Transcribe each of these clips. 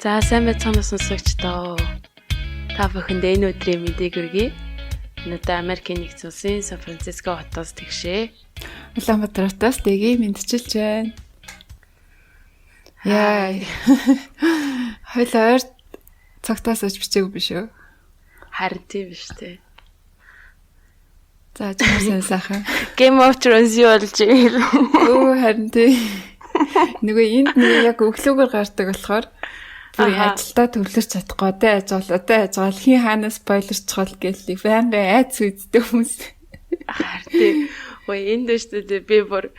За сайн байцгаана сонсогчдоо. Та бүхэнд энэ өдрийн мэдээг хүргэе. Өнөөдөр Америкийн нэгдсэн улсын Сан Франциско хотоос тэгшээ. Улаанбаатар хотоос дэгийг мэдчилж байна. Яа. Хойлоо ойр цагтаас аж бичээгүй биш үү? Харин тийм биш үү? За чамсан сайхан. Game of Thrones юу болж ийм. Оо харин тийм. Нөгөө энд яг өглөөгөр гардаг болохоор бүр ажилдаа төвлөрч чадахгүй дээ ажиглал хин хаанаас спойлерч чол гэлээ байнга айц үздэг хүмүүс. Харин ой энд дэжтэй би бүр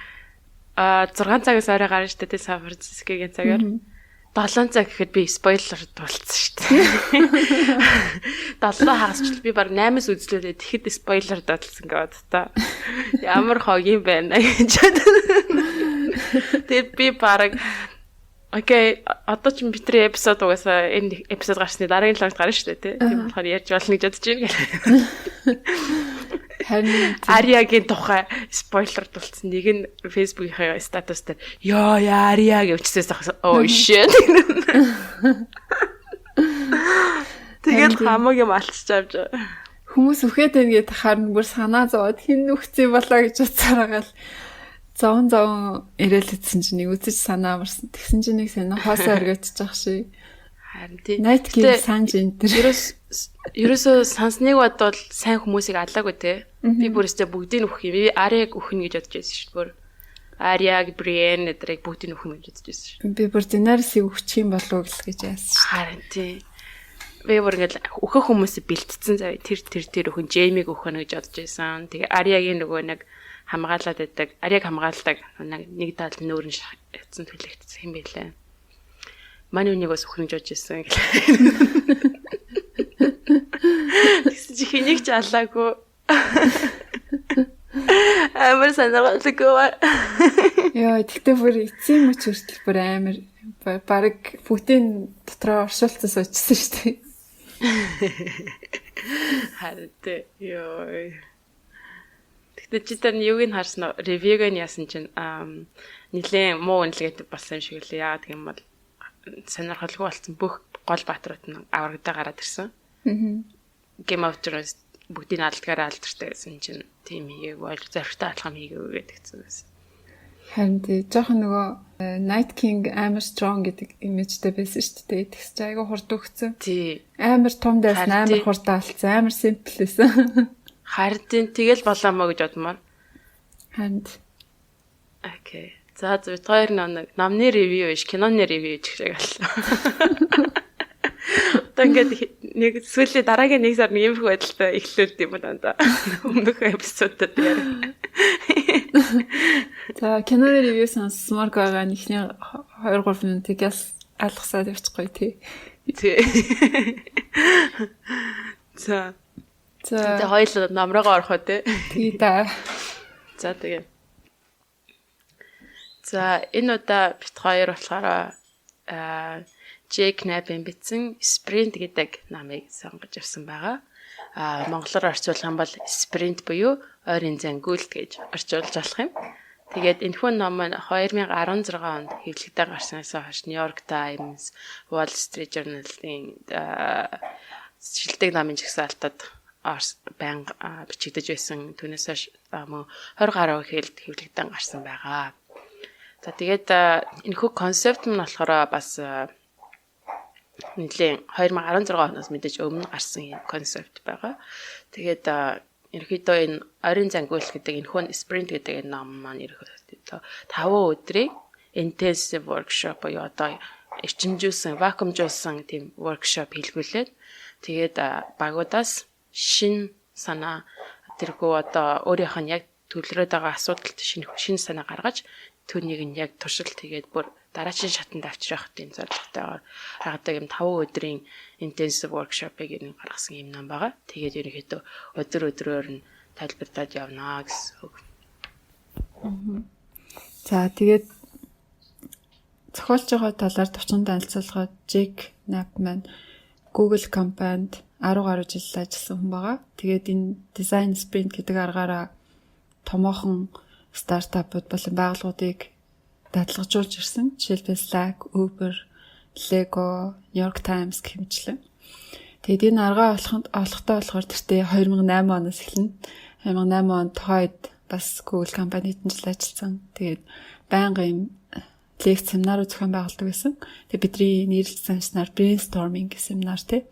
6 цагаас орой гарна штэ тэ Сан Францискогийн цагаар 7 цаг гэхэд би спойлер тулцсан штэ. 7 хагасч би баг 8-аас үзлээ тэгэхэд спойлер даталсан гээд та. Ямар хог юм байна гэж. Тэгээд би баг окей, одоо ч битри эпизод угаасаа энэ эпизод гарсны дараагийн лагт гарна шүү дээ, тийм болохоор ярьж болно гэж бодож байна гэх. Харин Ариагийн тухай спойлер тулцсан нэг нь Facebook-ийн статус дээр ёо Ария гэвчсээс оо shit. Тэгээд хамаагийн малтч авч хүмүүс үхээд байна гэдээ харна бүр санаа зовоод хин нүхцээ болоо гэж уцаараа гал зон ирээлэтсэн чинь нэг үзэж санаа амарсан. Тэгсэн чинь нэг санаа хоосоо өргөжчих шиг. Харин тийм. Night King санж энтер. Ерөөсөө сансныг бодвол сайн хүмүүсийг алаагүй те. Би бүрээсээ бүгдийг нөхөх юм. Би Ариаг өхнө гэж бодож байсан шүү дээ. Ариаг, Бриен эдрийг бүгдийг нөхнө гэж бодож байсан шүү. Би бүр Daenerys-ийг өгчих юм болов уу гэж яасан шүү. Харин тийм. Би бүр ингээл өөхөх хүмүүсийг бэлтцсэн зав. Тэр өхөн Джеймиг өхөнө гэж бодож байсан. Тэгээ Ариагийн нөгөө нэг хамгаалаад байдаг. Ариаг хамгаалдаг нэг талд нөөрн шатсан төлөгдсөн юм байлаа. Манай үнийг бас өхрөж жож ирсэн. Тэгсэн чи хэнийг ч алаагүй. Амар санаагаалгүй. Яа, тэгтээ бүр эцсийн мөч хүртэл бүр амар баг Путин дотроо оршуулсан суучсан шүү дээ. Харин ёо. Тэгтээ чи тэр юуг нь харсан уу? Ревьюг нь яасан чинь нилээн муу үнэлгээтэй болсон юм шиг л яа гэх юм бол сонирхолгүй болсон бүх гол баатрууд нь аврагдаа гараад ирсэн. Game of Thrones бүгдийн алдгаараа алдартай гэсэн чинь тийм хийгээг бол зоригтой алхам хийгээгүй гэдэгцсэн байсан. Харин тий жоохон нөгөө Night King амар strong гэдэг имижтэй байсан шүү дээ. Тэгс чи айгаа хурд өгцөн. Тий. Амар том дайсан, амар хурдан алдсан, амар simple байсан. Харин тэгэл болоомоо гэж бодмоор. Харин. Окей. За бид хоёр номны ревю биш, киноны ревю гэх шиг аллаа. Одоо ингээд нэг сүүлийн дараагийн нэг сар нэг юм их байдалтай эхлүүлд юм байна. Өмнөх эпизодод яа. За киноны ревю сонсмоор байгаа нэгний 2-3 минутыг алгасаад явчихгүй тий. Тий. За хоёул номроогоо орох уу тий. Тий да. За тэгээ. За энэ удаа бит хоёр болохоор Джек Кнапын бичсэн Sprint гэдэг намыг сонгож авсан байгаа. Монголоор орчуулах юм бол Sprint буюу ойрын зангиулт гэж орчуулж болох юм. Тэгээд энэхүү ном нь 2016 онд хэвлэгдээ гарснаас хойш New York Times, Wall Street Journal-ийн шилдэг намын жагсаалтад байнга бичигдэж байсан. Түүнээс хойш 20 гаруй хэвлэгдээ гарсан байгаа. За тэгээд энэхүү концепт нь болохоор бас нэлийн 2016 оноос мэдээж өмнө гарсан юм концепт байгаа. Тэгээд ерөнхийдөө энэ ойрын зангиулт гэдэг энэхүү Sprint гэдэг энэ ном маань ерөнхийдөө 5 өдрийн intensive workshop буюу одоо эрчимжүүлсэн, вакуумжуулсан тийм workshop хийлгүүлээд тэгээд багуудаас шин санаа тэрхүү одоо өөрийнх нь яг төлрөөд байгаа асуудалд шин санаа гаргаж түүнийг нь яг туршилт тэгээд бүр дараагийн шатанд авчрах тийм зорилготойгоор хагадаг юм 5 өдрийн intensive workshop-ыг нэг гаргасан юм ном байгаа. Тэгээд ерөнхийдөө өдрөөр нь тайлбарлаад явнаа гэсэн үг. За тэгээд зохиолч байгаа талаар товчхон танилцуулахад Джек Knapp маань Google компанид 10 гаруй жил ажилласан хүн байгаа. Тэгээд энэ Design Sprint гэдэг аргаараа томоохон стартапууд болон байгууллагуудыг дадлгажуулж ирсэн. Жишээлбэл Slack, Uber, Lego, New York Times хэмжлэн. Тэгээд энэ аргаа олохтой болохоор тэртээ 2008 оноос эхэлнэ. 2008 онд тухайд бас Google компанид жил ажилласан. Тэгээд байнга юм лекц семинар зохион байгуулдаг байсан. Тэгээд бидний нэрлэлсэн семинар brainstorming семинар тий.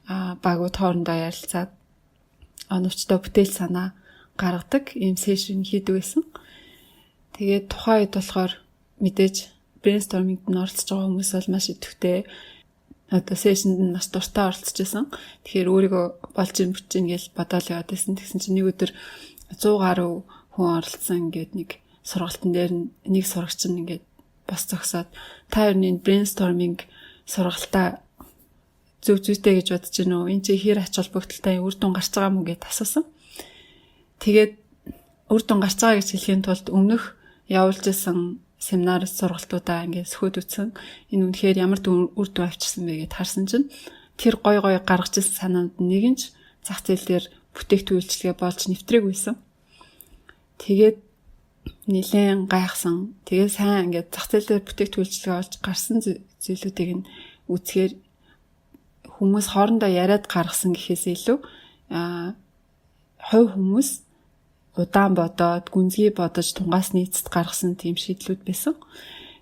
Багууд хоорондоо ярилцаад оновчтой бүтээл санаа гаргадаг ийм сешн хийдэг байсан. Тэгээд тухайн үед болохоор мэдээж brainstorming-д оролцож байгаа хүмүүс бол маш идэвхтэй одоо сешнд нь маш дуртай оролцож байсан. Тэгэхээр өөрийгөө болж юм бүчин гэж бодоол яваад байсан. Тэгсэн чинь нэг өдөр 100 гаруй хүн оролцсон ингээд нэг сургалтын дээр нэг сурагч нь ингээд бас зогсоод та хоёрын brainstorming сургалтаа зүйтэй гэж бодож байна уу? Энд чи хэр ач холбогдолтой үр дүн гарч байгаа юм гээд асуусан. Тэгээд үр дүн гарч байгаа гэж хэлхийн тулд өмнөх явуулж исэн семинар сургалтуудаа ингээд сөхөд үтсэн. Энэ үнэхээр ямар үр дүн авчирсан бэ гэд харсан чинь тэр гой гаргаж исэн санаанд нэг нь ч зах зээл дээр бүтээгдэхүүн үйлчлэгээ болж нэвтрэг байсан. Тэгээд нэлээд гайхсан. Тэгээд сайн ингээд зах зээл дээр бүтээгдэхүүн үйлчлэгээ болж гарсан зүйлүүдийг нь үзэхээр хүмүүс хоорондоо яриад гаргасан гэхээс илүү хувь хүмүүс удаан бодоод, гүнзгий бодож тунгаас нийцэд гаргасан тийм шийдлүүд байсан.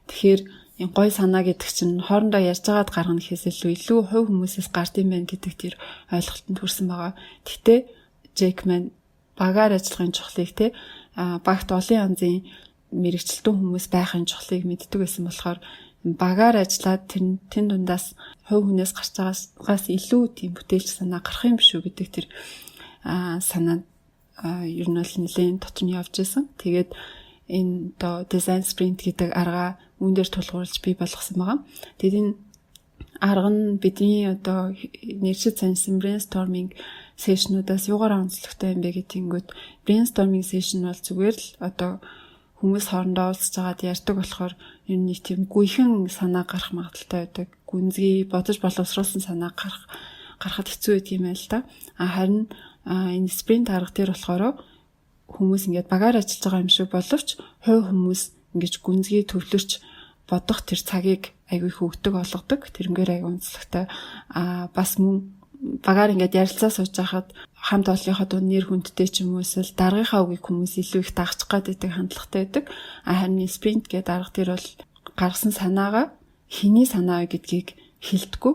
Тэгэхээр энэ гой санаа гэдэг чинь хоорондоо ярьж байгаад гаргана гэхээс илүү хувь хүмүүсээс гард юм байна гэдэг тэр ойлголтод хүрсэн байгаа. Гэхдээ Джейкман багаар ажиллахын чухлыг багт олон янзын мэрэгчлэлтэн хүмүүс байхын чухлыг мэддэг байсан болохоор багаар ажиллаад тэн дундаас хувь хүнээс гарч байгаагаас илүү тийм бүтээлч санаа гарах юм биш үү гэдэг тэр санаа ер нь бол нэлээд дотор нь явж исэн. Тэгээд энэ одоо design sprint гэдэг арга үүн дээр тулгуурлаж бий болгосон байгаа. Тэгээд энэ арга нь бидний одоо нэршил зансан brainstorming session-уудаас юугаар онцлогтой юм бэ гэдгийгүүд brainstorming session бол зүгээр л одоо хүмүүс хоорондоо уулзж байгаад ярьдаг болохоор ер нь нэг тийм гүйхэн санаа гарах магадaltaй байдаг. Гүнзгий бодож боловсруулсан санаа гарахад хэцүү байдаг юм байл та. Харин энэ спринт арга дээр болохоор хүмүүс ингээд багаар ажиллаж байгаа юм шиг боловч хувь хүмүүс ингэж гүнзгий төвлөрч бодох тэр цагийг айгүй их өгдөг болгодог. Тэрнгээр айгүй онцлогтой. Бас мөн багаар ингээд ярилцаа сууж байхад хамт олонхоо дунд нэр хүндтэй ч юм уу эсвэл даргынхаа үгийг хүмүүс илүү их дагчих гэдэг хандлагатай байдаг. Харин спринт гэдэг арга дээр бол гаргасан санаагаа хэний санаа вэ гэдгийг хэлдэггүй.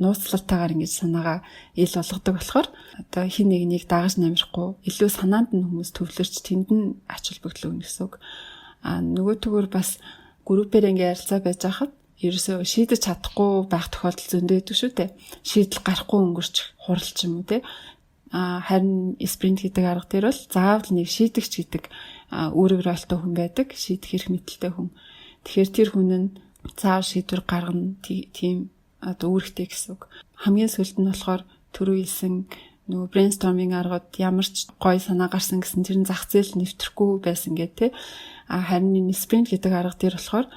Нууцлалтайгаар ингэж санаагаа ил болгодог болохоор одоо хин нэгнийг дагаж намжихгүй илүү санаанд нь хүмүүс төвлөрч тэнд нь ач холбогдол өгнө гэсэн үг. Нөгөө төгөр бас группээр ингэ ярилцаа байж хахад ерөөсөө шийдэж чадахгүй байх тохиолдол зөндөө байдаг шүү дээ. Шийдэл гарахгүй өнгөрч хуралч юм уу те. Харин спринт гэдэг арга дээр бол заавал нэг шийдэгч гэдэг үүрэг ролтой хүн байдаг. Шийдэх эрх мэдэлтэй хүн. Тэгэхээр тэр хүн нь заавал шийдвэр гаргана тийм одоо үүрэгтэй гэсэн үг. Хамгийн сүүлд нь болохоор түрүү хэлсэн нөгөө brainstorming аргад ямар ч гоё санаа гарсан гэсэн тэр нь зах зээл нэвтрэхгүй байсан гэдэг те. Харин энэ спринт гэдэг арга дээр болохоор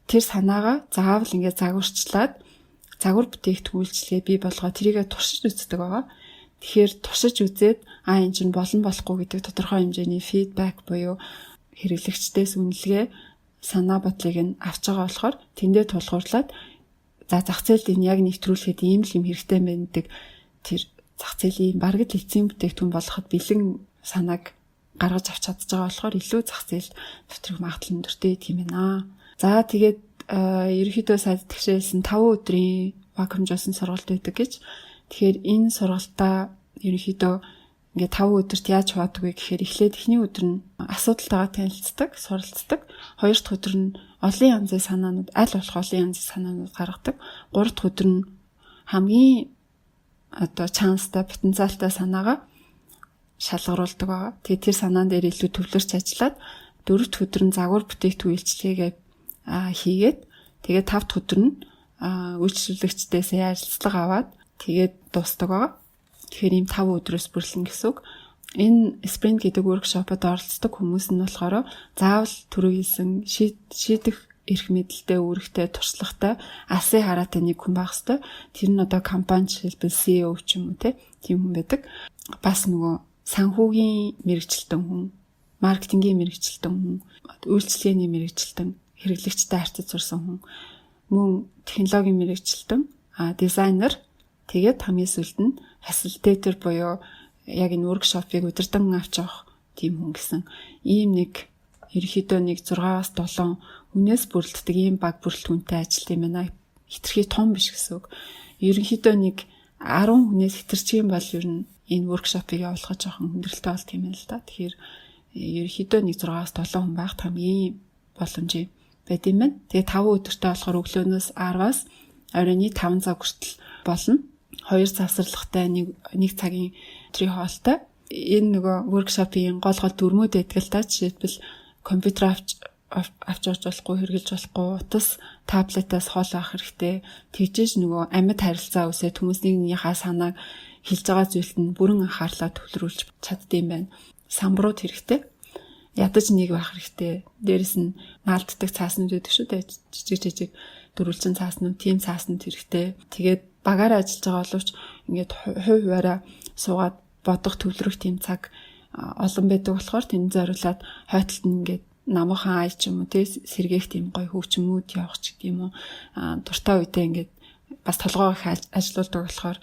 тэр санаагаа заавал ингээд загварчлаад загвар бүтээгдэхүүн үйлчлэгээ бий болгоо тэрийгэ туршиж үздэг байгаа. Тэгэхээр туршиж үзээд энэ чинь болон болохгүй гэдэг тодорхой хэмжээний фидбек буюу хэрэглэгчдээс үнэлгээ санаа бодлыг нь авч байгаа болохоор тэндээ тулгуурлаад за зах зээлд энэ яг нэвтрүүлэхэд ийм л юм хэрэгтэй байна гэдэг тэр зах зээлийн бараг л эцсийн бүтээгдэхүүн болгоход бэлэн санааг гаргаж авч чадж байгаа болохоор илүү зах зээл нэвтрэх магадлал өндөртэй тийм ээ. За тэгээд ерөнхийдөө сайд тэгшээсэн 5 өдрийн вакуумжуулсан сургалт байдаг гэж. Тэгэхээр энэ сургалтаа ерөнхийдөө ингээд 5 өдөрт яаж хувадаг вэ гэхээр эхлээд эхний өдөр нь асуудалтайгаа танилцдаг, суралцдаг. 2 дахь өдөр нь олон янзын санаанууд, аль болох олон янзын санаанууд гаргадаг. 3 дахь өдөр нь хамгийн одоо чанстай, потенциалтай санаагаа шалгаруулдаг байгаа. Тэгээд тэр санаан дээр илүү төвлөрч ажиллаад 4 дахь өдөр нь загвар бүтээгдэхүүн үйлчлэгээ хийгээд тэгээд 5 дахь өдөр нь үйлчлүүлэгчдээс ярилцлага аваад тэгээд дуустдаг байгаа. Тэгэхээр ийм 5 өдрөөс бүрлэн гэсэн үг. Энэ спринт гэдэг workshop-од оролцдог хүмүүс нь болохоор заавал түрүү хэлсэн шийдэх эрх мэдэлтэй, үүрэгтэй, туршлагатай, алсын хараатай нэг хүн байх хэвээр. Тэр нь одоо компани жишээлбэл CEO ч юм уу тийм хүн байдаг. Бас нөгөө санхүүгийн мэрэгчлэлтэн хүн, маркетингийн мэрэгчлэлтэн хүн, үйлчлэгээний мэрэгчлэлтэн, хэрэглэгчтэй харьцаж сурсан хүн. мөн технологийн мэрэгчлэн, дизайнер, тэгээд хамгийн сүүлд нь фасилитатор буюу яг энэ workshop-ыг удирдан авч явах тийм хүн гэсэн ийм нэг ерөнхийдөө нэг 6-аас 7 хүнээс бүрддэг ийм баг бүрэлдэхүүнтэй ажилт юм байна. Хитрхи том биш гэсэн үг. Ерөнхийдөө нэг 10 хүнээс хитэрчих юм бол ер нь энэ workshop-ыг явуулах жоохон хүндрэлтэй болт юм байна л да. Тэгэхээр ерөнхийдөө нэг 6-аас 7 хүн байх хамгийн боломж байт юм байна. Тэгээ 5 өдөртэй болохоор өглөөнөөс 10-аас оройны 5 цаг хүртэл болно. 2 завсарлагатай нэг цагийн өдрийн хоолтой. Энэ нөгөө workshop-ийн гол дүрмүүд байдаг л та. Жишээлбэл компьютер авч явж болохгүй, хэрэглэж болохгүй, утас таблетаас хоол авах хэрэгтэй. Тэгжээж нөгөө амьд харилцаа үсээд хүмүүсийн нэгнийхээ санааг хэлж байгаа зүйлд нь бүрэн анхаарлаа төвлөрүүлж чаддсан байна. Самбарууд хэрэгтэй. Ядаж нэг байх хэрэгтэй. Дээрэс нь наалддаг цааснууд байдаг шүү дээ. Жижиг дөрвөлжин цааснууд, тийм цааснууд хэрэгтэй. Тэгээд багаар ажиллаж байгаа боловч ингээд хувь хуваараа суугаад бодох төвлөрөх тийм цаг олон байдаг болохоор тэнд зориулаад хойтолд нь ингээд намуухан ай ч юм уу тий сэргээх тийм гоё хөгжмүүд явах ч гэдэг юм уу дуртай үедээ ингээд бас толгоо их ажилуулдаг болохоор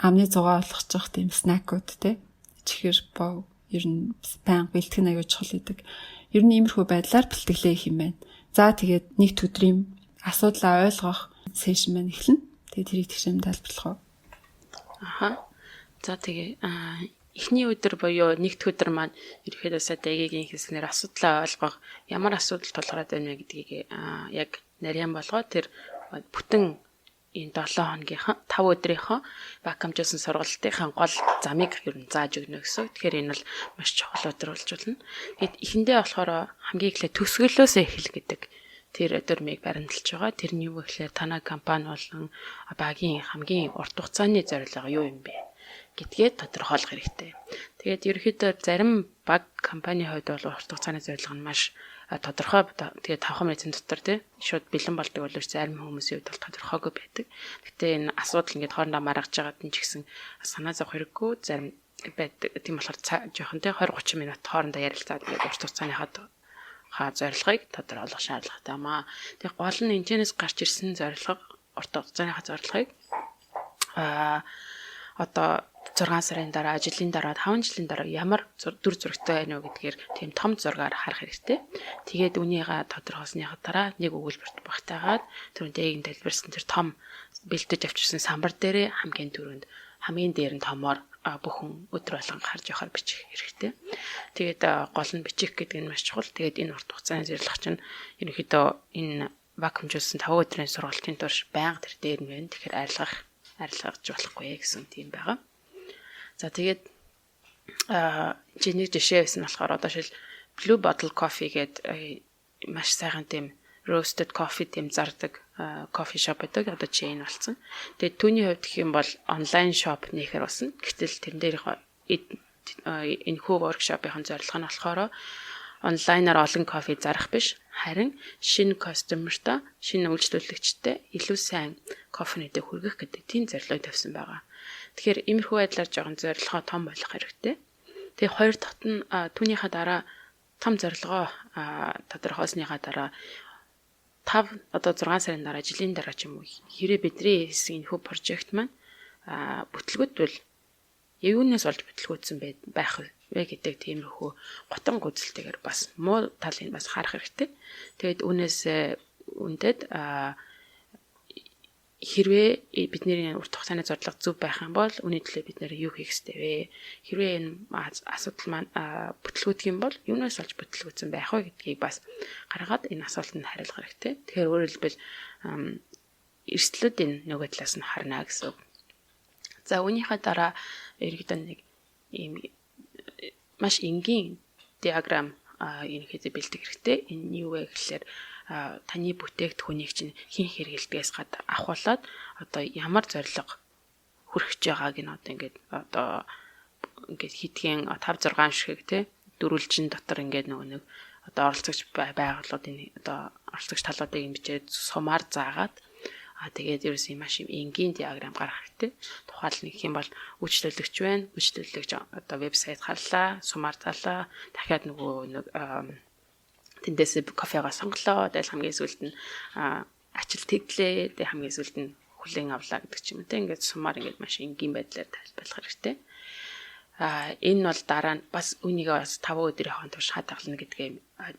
амны зугаа олгочих тийм снакууд тий чихэр бов ер нь баян бэлтгэн аягүй чухал гэдэг. Ер нь иймэрхүү байдлаар бэлтгэлээ их юм байна. За тэгээд нэг өдрийн асуудлаа ойлгох сешн маань эхэлнэ. Тэгээд тэрийг тэгшэм тайлбарлах уу? Аха. За тэгээ эхний өдөр буюу нэгд өдөр маань ерөөхдөө стратегийн хэсгнэр асуудлаа ойлгох, ямар асуудал тулгараад байна вэ гэдгийг яг нарийн болгоод тэр бүтэн энэ 7 хоногийнхаа 5 өдрийнхөө вакуумжуулсан сургалтынхаа гол замыг ер нь зааж өгнө гэсэн. Тэгэхээр энэ бол маш чухал өдөр болж болно. Тэгэд эхэндээ болохоор хамгийн эхлээд төсөөлөөсөө эхэл гэдэг тэр өдөрмийг баримталж байгаа. Тэрний юу гэхээр танай компани болон багийн хамгийн урт хугацааны зорилго юу юм бэ гэдгээ тодорхойлох хэрэгтэй. Тэгээд ерөнхийдөө зарим баг компанийн хувьд бол урт хугацааны зорилго нь маш тодорхой. Тэгээд 5 минутын дотор тий шууд бэлэн болдог боловч зарим хүмүүсийн хувьд бол тодорхойгүй байдаг. Гэтэ энэ асуудал ингээд хоорондоо маргаж байгаад нь ч гэсэн санаа зовох хэрэггүй зарим байдаг. Тийм болохоор жоохон тий 20-30 минут хоорондоо ярилцаад ингээд урт хугацааны зорилгыг тодорхойлох шаардлагатай юмаа. Тэгээд гол нь энэчнээс гарч ирсэн зорилго урт хугацааны зорилгыг одоо 6 сарын дараа, жилийн дараа, 5 жилийн дараа ямар дүр зурагтай байна уу гэдгээр тийм том зургаар харах хэрэгтэй. Тэгээд үнийгээ тодорхойлсныхаа дараа нэг өгүүлбэрт багтаагаад түрүүн дэлбэрсэн тэр том бэлдэж авчирсан самбар дээрээ хамгийн дээр нь томоор бүхэн өдөр болгон харж явахаар бичих хэрэгтэй. Тэгээд гол нь бичих гэдэг нь маш чухал. Тэгээд энэ урт хугацааны зорилго чинь ерөнхийдөө энэ вакуумжуулсан 5 өдрийн сургалтын турш байнга тэр дээр нь байна. Тэгэхээр арилгаж болохгүй гэсэн тийм байгаа. За тэгээд чи нэг жишээ байсан болохоор одоо шил Blue Bottle Coffee гэдэг маш сайхан тийм roasted coffee тийм зардаг кофе шоп байдаг. Одоо chain болсон. Тэгээд түүний хувьд гэх юм бол онлайн шоп нэхэр болсон. Гэтэл тэрэн дээр энэ хүү workshop-ийн зорилго нь болохоор онлайнаар олон кофе зарах биш. Харин шинэ customer-та, шинэ үйлчлүүлэгчтэй илүү сайн кофенүүдийг хүргэх гэдэг тийм зорилгыг тавьсан байгаа. Тэгэхээр иймэрхүү байдлаар жоохон зорилгоо том болох хэрэгтэй. Тэгээ хоёр дахь нь түүнийхээ дараа том зорилгоо тодорхойлсныхаа дараа 5 одоо 6 сарын дараа жилийн дараа ч юм уу хэрэг бидний хийсэн энэ хүү прожект маань бүтлгүүтвэл юунаас олж бүтлгүүтсэн байх вэ гэдэг тиймэрхүү готон гүйцэлтэйгээр бас муу талыг бас харах хэрэгтэй. Тэгээд үндэд хэрвээ бидний урт хугацааны зорилго зөв байх юм бол үүний төлөө бид нэр юу хийх ёстой вэ? Хэрвээ энэ асуудал маань бүтлгүүтэх юм бол юунаас олж бүтлгүүцэн байх вэ гэдгийг бас гаргаад энэ асуултанд хариулах хэрэгтэй. Тэгэхээр өөрөөр хэлбэл эрсдлүүдийн нөгөө талаас нь харна гэсэн. За үүнийхээ дараа ерөнхийдөө нэг ийм маш энгийн диаграм ерөнхийдөө бэлдэх хэрэгтэй. Энэ юу вэ гэхээр таны бүтээгдэхүүнийг чинь хэн хэрэглэдгээс гадна ахуулаад одоо ямар зорилго хүрэх гэж байгааг нь одоо ингээд хитгэн 5 6 шиг тий дөрвөлжин дотор ингээд нэг одоо оролцогч байгууллагын одоо оролцогч талуудыг юм бичээд сумаар заагаад тэгээд ерөөс юм маш энгийн диаграм гаргах хэрэгтэй. Тухайл нэг юм бол үйлчлүүлэгч байна. Үйлчлүүлэгч одоо вебсайт харлаа, сумаар заалаа. Дахиад нөгөө тэндээс кофегаа сонголоо. Тэгэл хамгийн сүүлд нь ажилт хэвлээ тэг хамгийн сүүлд нь хүлээн авлаа гэдэг ч юм уу те ингээд сумаар ингээд маш энгийн байдлаар тайлбарлах хэрэгтэй. Энэ бол дараа нь бас үнийг бас 5 өдрийн хооронд турш хадгална гэдгээ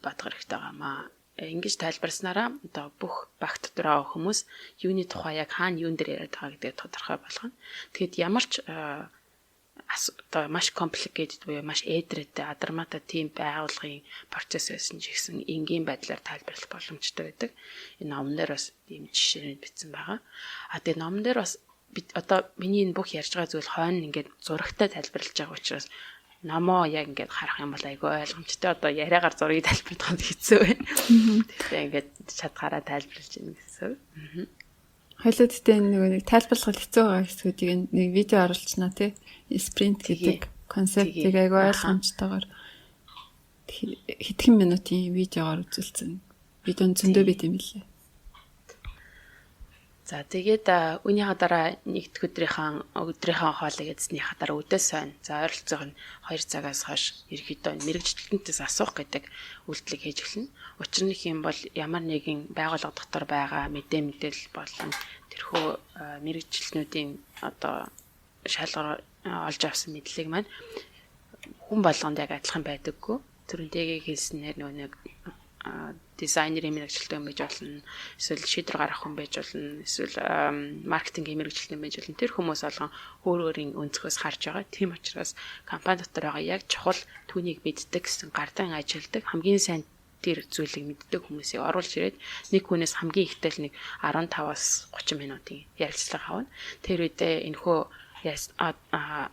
бодох хэрэгтэй байгаамаа. Ингэж тайлбарснараа одоо бүх багт дотор байгаа хүмүүс юуны тухай яг хаана юун дээр яриад байгаа гэдгээ тодорхой болгоно. Тэгэхэд ямар ч одоо маш complicated буюу маш эдрэттэй адармата тийм байгууллагын процесс байсан ч гэсэн энгийн байдлаар тайлбарлах боломжтой байдаг. Энэ номон дээр бас ийм жишээнд бичсэн байгаа. Тэгээ номон дээр бас одоо миний энэ бүх ярьж байгаа зүйл хойно ингээд зурагтай тайлбарлаж байгаа учраас номоо яг ингээд харах юм бол айгүй ойлгомжтой. Одоо яриагаар зургийг тайлбарлах хэцүү байна. Тэгэхээр ингээд чадхаараа тайлбарлаж байна гэсэн. Хоёлоо тэтэ нэг тайлбарлах хэцүү байгаа хэсгүүдийг нэг видео оруулчихна тий. Спринт гэдэг концептыг айгүй ойлгомжтойгоор хэдхэн минутын видеогоор үзүүлсэн. Видео зөндөө бит юм лээ. За тэгээд үүнийхээ дараа нэгд өдрийнхөө хоолыг эзнийхээ дараа өдөөс хойно за ойролцоог нь 2 цагаас хойш ерөнхийдөө мэрэгчлэнтээс асуух гэдэг үйлдэлийг хийж эхэлнэ. Учир нь юм бол ямар нэгэн байгууллага дотор байгаа мэдээлэл болон тэрхүү мэрэгчлэнүүдийн одоо шалгаар олж авсан мэдлэг маань хүн болгонд яг адилхан байдаггүй. Түрүүнтэйгээ хэлснээр нэг дизайнерын мэрэгчлэлтэй байж болно, эсвэл шийдвэр гаргах хүн байж болно, эсвэл маркетингийн мэрэгчлэлтэй байж болно. Тэр хүмүүс болгон өөр өөрийн өнцгөөс харж байгаа. Тийм учраас компани дотор байгаа яг чухал түүнийг мэддэг гэсэн гардан ажилдаг хамгийн сайн тэр зүйлийг мэддэг хүмүүсийг оруулж ирээд нэг хүнээс хамгийн ихтэй нэг 15-аас 30 минутын ярилцлага авна. Тэр үедээ энэхүү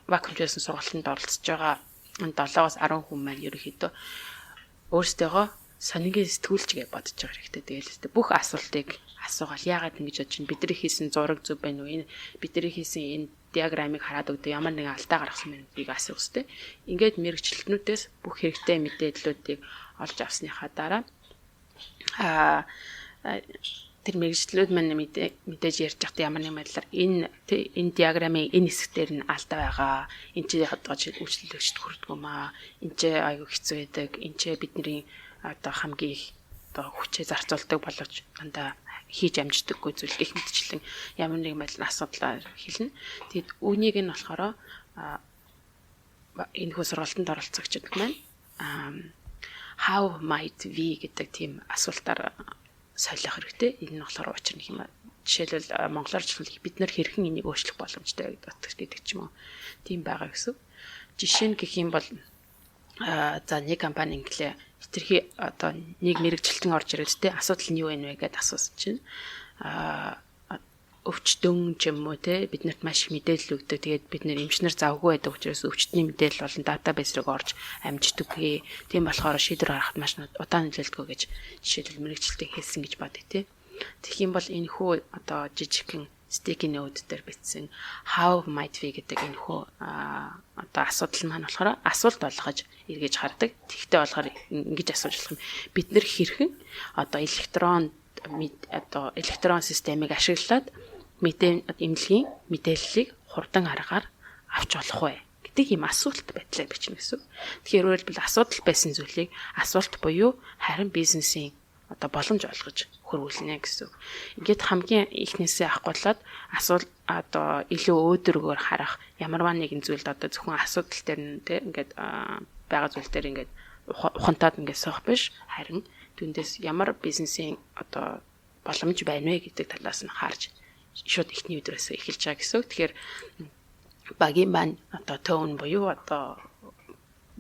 вакуумжсэн сургалтанд оролцож байгаа 7-аас 10 хүн маань ерөнхийдөө өөрсдөө санигийн сэтгүүлч гэж бодож байгаа хэрэгтэй. Тэгээл бүх асуултыг асуугаал яагаад ингэж бодож чинь бидний хийсэн зураг зөв байна уу? Энэ бидний хийсэн энэ диаграмыг хараад өгдөө ямар нэгэн алдаа гаргасан мэнийг асуух хэрэгтэй. Ингээд мэрэгчлэлтнүүдээс бүх хэрэгтэй мэдээллүүдийг олж авсныхаа дараа тэр мэрэгчлүүд маань мэдээж ярьж байхдаа ямар нэгэн байдлаар энэ диаграмын энэ хэсгээр нь алдаа байгаа. Энд чи хадгаж үйлчлэгчд хүрдгүү маа. Энд чи аюу хэцүү байдаг. Энд чи бидний одоо хамгийн их одоо хүчээ зарцуулдаг боловч дандаа хийж амждаггүй зүйл их мэдчлэн ямар нэгэн байдлаар асуудлаа хэлнэ. Тэгэд үүнийг нь болохоор энэ хөө сургалтанд оролцогчид маань how might we гэдэг тийм асуултаар солиох хэрэгтэй. Энэ нь болохоор учир нь юм аа. Жишээлбэл монголоор хэлбэл бид нар хэрхэн энийг өөрчлөх боломжтой гэдэг ч юм уу. Тийм байгаа гэсэн. Жишээ нь гэх юм бол за нэг компани инглээ хитрхи одоо нэг мэрэгчлэлтэн орж ирээд те асуудал нь юу вэ гэдээ асуусан чинь өвчтөн ч юм уу те биднэрт маш их мэдээлэл өгдөг. Тэгээд бид нэр эмчнэр завгүй байдаг учраас өвчтний мэдээлэл болон датабейс рүү орж амждаггүй. Тийм болохоор шийдвэр гаргахад маш удаан нөлөөлдгөө гэж жишээлбэл мэрэгчлэлтийг хэлсэн гэж бодъё те. Тэгэх юм бол энэ хүү одоо жижигхэн sticky note дээр бичсэн how might we гэдэг энэ хүү одоо асуудал маань болохоор асуулт болгож эргэж хардаг. Тэгтээ болохоор ингэж асууж болох юм. Бид нэр хэрхэн одоо электрон системийг ашиглаад эмнэлгийн мэдээллийг хурдан аргаар авч болох вэ гэдэг ийм асуулт байдлаар бичнэ гэсэн. Тэгэхээр өөрөлдвөл асуудал байсан зүйлийг асуулт буюу харин бизнесийн одоо боломж олгож хөрвүүлнэ гэсэн. Ингээд хамгийн ихнээсээ ахгуулаад асуулт одоо илүү өөдрөгөөр харах ямарваа нэгэн зүйлд одоо зөвхөн асуудал дээр нь те ингээд байгаа зүйл дээр ингээд ухаантаад ингээд суух биш харин түндээс ямар бизнесийн одоо боломж байна вэ гэдэг талаас нь харж шууд ихний өдрөөс эхэлж байгаа гэсэн. Тэгэхээр багийн маань одоо тон буюу одоо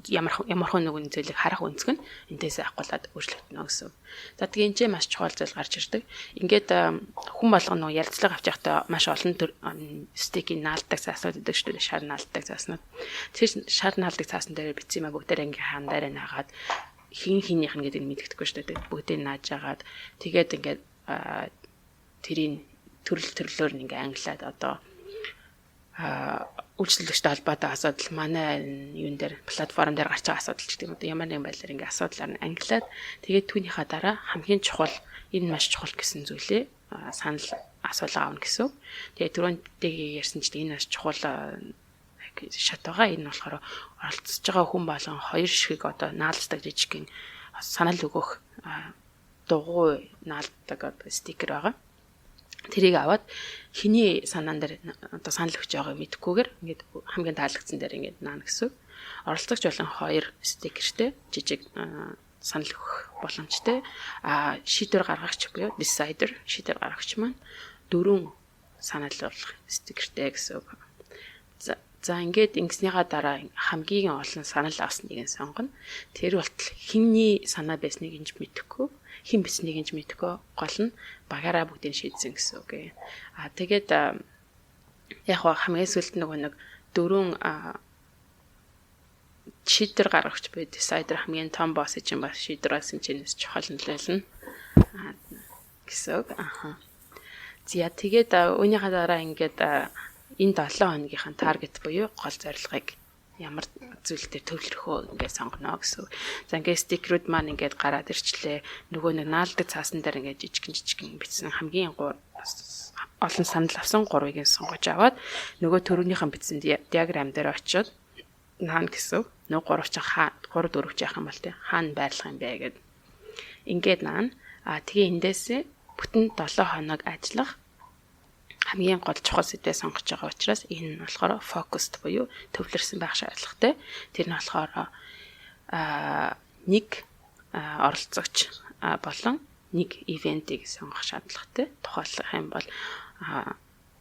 ямар нэгэн зүйлийг харах өнцг нь энтэйс ахгуулаад өөрчлөгдөнө гэсэн. За тэгээ энэ маш чухал зүйл гарч ирдэг. Ингээд хүн болгоно ярилцлага авч явахдаа маш олон стейкийг наалдаг цаасууд гэдэг шүү дээ. Шар наалдаг цааснууд. Тэр шар наалдаг цаасан дээр бичсэн юм бүгдээр анги хаан дээр наагаад хин хинийх нь гэдэг нь мэддэхгүй шүү дээ. Бүгдийг нааж агаад тэгээд ингээд тэрийн төрлөөр ингээ англиад одоо үйлчлэгчтэй холбоотой асуудал манай юун дээр платформ дээр гарч байгаа асуудал ч гэдэг юм. Ямар нэгэн байдлаар ингээ асуудлаар нь англиад тэгээд түүнийхээ дараа хамгийн чухал энэ маш чухал гэсэн зүйлээ санал асуулга авна гэсэн. Тэгээд түрүүнтэйг ярьсан чинь энэ маш чухал шат байгаа. Энэ болохоор оролцож байгаа хүн болгон хоёр шигийг одоо наалцдаг жижигхэн санал өгөх дугуй наалддаг стикер байгаа. тэрийг аваад хиний санаан дээр одоо санал өгч байгааг мэдхгүйгээр ингээд хамгийн таалагдсан дээр ингээд наана гэсэн. Оролцогч болон 2 стикертэй жижиг санал өгөх боломжтой. Шийдвэр гаргагч буюу decider шийдвэр гаргагч маань 4 санал болгох стикертэй гэсэн үг. За ингээд ингэснийхаа дараа хамгийн олон санал авсныг нь сонгоно. Тэр болтол хинний санаа байсныг инж мэдэхгүй, хин бичснийг инж мэдэхгүй гол нь багаараа бүгдийг шийдсэн гэсэн үг. Тэгээд яг хамгийн сүүлд нэг 4 шийдвэр гаргагч буюу decider хамгийн том босс чинь бас шийдвэр гаргасан чинээс чухал нөлөөлнө гэсэн үг. За тэгээд үүнийхээ дараа ингээд энэ 7 хоногийнхаа таргет буюу гол зорилгыг ямар зүйл дээр төвлөрөхөө ингээд сонгоно гэсэн. За ингээд стикерүүд маань ингээд гараад ирчлээ. Нөгөө нэг наалдаг цаасан дээр ингээд жижигэн бичсэн хамгийн олон санал авсан 3-ыг нь сонгож аваад нөгөө төрөнийхэн бичсэн диаграм дээр очиод наана гэсэн. Нөгөө 3 ч 3 4 ч яах юм бол тий хаана байрлах юм бэ гэд. Ингээд наана. Тэгээ эндээсээ бүтэн 7 хоног ажиллах хамгийн гол чухал сэдвээ сонгож байгаа учраас энэ нь болохоор focused буюу төвлөрсөн байх шаардлагатай. Тэр нь болохоор нэг оролцогч болон нэг ивентийг сонгох шаардлагатай. Тухайлбал юм бол